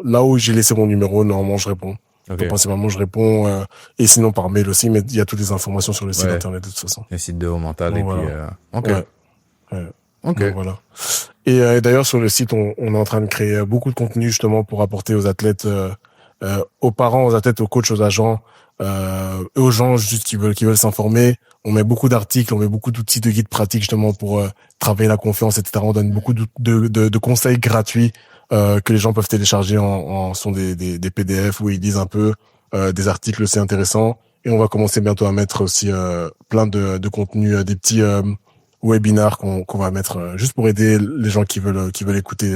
là où j'ai laissé mon numéro, normalement je réponds. Okay. Donc, principalement je réponds, et sinon par mail aussi, mais il y a toutes les informations sur le site internet de toute façon. Le site de Aumental, bon, et voilà. Puis Ok. Donc, voilà. Et d'ailleurs sur le site on est en train de créer beaucoup de contenu justement pour apporter aux athlètes, aux parents, aux athlètes, aux coachs, aux agents, et aux gens juste qui veulent s'informer. On met beaucoup d'articles, on met beaucoup d'outils de guides pratiques justement pour travailler la confiance, etc. On donne beaucoup de conseils gratuits que les gens peuvent télécharger en sont des PDF où ils disent un peu des articles aussi intéressants. Et on va commencer bientôt à mettre aussi plein de contenus, des petits webinars qu'on va mettre juste pour aider les gens qui veulent écouter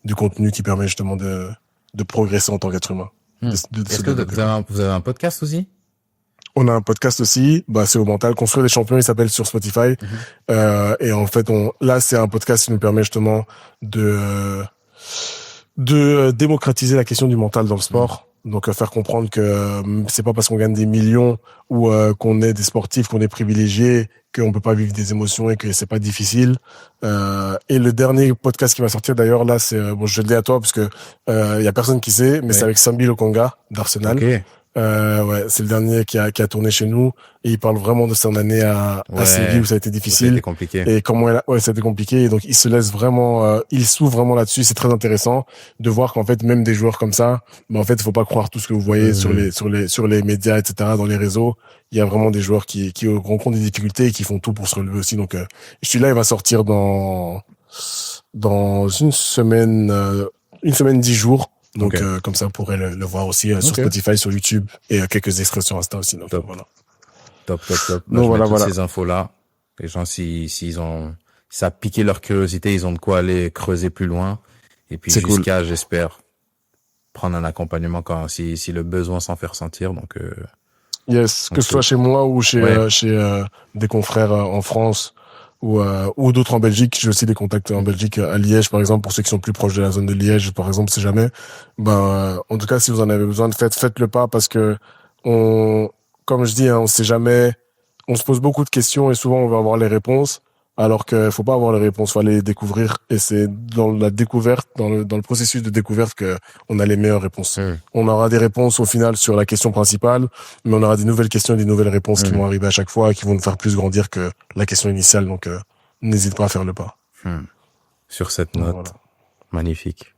du contenu qui permet justement de progresser en tant qu'être humain. Est-ce que vous avez un podcast aussi? On a un podcast aussi, c'est Aumental, Construire des champions, il s'appelle sur Spotify. Et en fait, là, c'est un podcast qui nous permet justement de démocratiser la question du mental dans le sport. Donc, faire comprendre que c'est pas parce qu'on gagne des millions ou qu'on est des sportifs, qu'on est privilégiés, qu'on peut pas vivre des émotions et que c'est pas difficile. Et le dernier podcast qui va sortir d'ailleurs, là, c'est je le dis à toi parce que y a personne qui sait, mais c'est avec Sambi Lokonga d'Arsenal. Okay. Ouais, c'est le dernier qui a tourné chez nous et il parle vraiment de son année à Séville où ça a été difficile. C'était compliqué. Et comment ça a été compliqué. Et donc, il se laisse vraiment, il s'ouvre vraiment là-dessus. C'est très intéressant de voir qu'en fait, même des joueurs comme ça, mais en fait, il faut pas croire tout ce que vous voyez sur les médias, etc., dans les réseaux. Il y a vraiment des joueurs qui rencontrent des difficultés et qui font tout pour se relever aussi. Donc, celui-là, il va sortir dans une semaine, 10 jours. Donc, comme ça, vous pourrez le voir aussi sur Spotify, sur YouTube et quelques extraits sur Insta aussi. Donc, voilà. Top. Donc, je voilà, mets toutes ces infos-là. Les gens, si ça a piqué leur curiosité, ils ont de quoi aller creuser plus loin. Et puis, jusqu'à, j'espère, prendre un accompagnement si le besoin s'en fait ressentir. Donc, yes, que ce soit chez moi ou chez des confrères en France ou d'autres en Belgique. J'ai aussi des contacts en Belgique, à Liège, par exemple, pour ceux qui sont plus proches de la zone de Liège, par exemple, si jamais. En tout cas, si vous en avez besoin, faites-le pas parce que comme je dis, on sait jamais, on se pose beaucoup de questions et souvent on va avoir les réponses. Alors que faut pas avoir les réponses, faut aller les découvrir. Et c'est dans la découverte, dans le processus de découverte que on a les meilleures réponses. On aura des réponses au final sur la question principale, mais on aura des nouvelles questions et des nouvelles réponses qui vont arriver à chaque fois et qui vont nous faire plus grandir que la question initiale. Donc, n'hésite pas à faire le pas. Sur cette note, magnifique.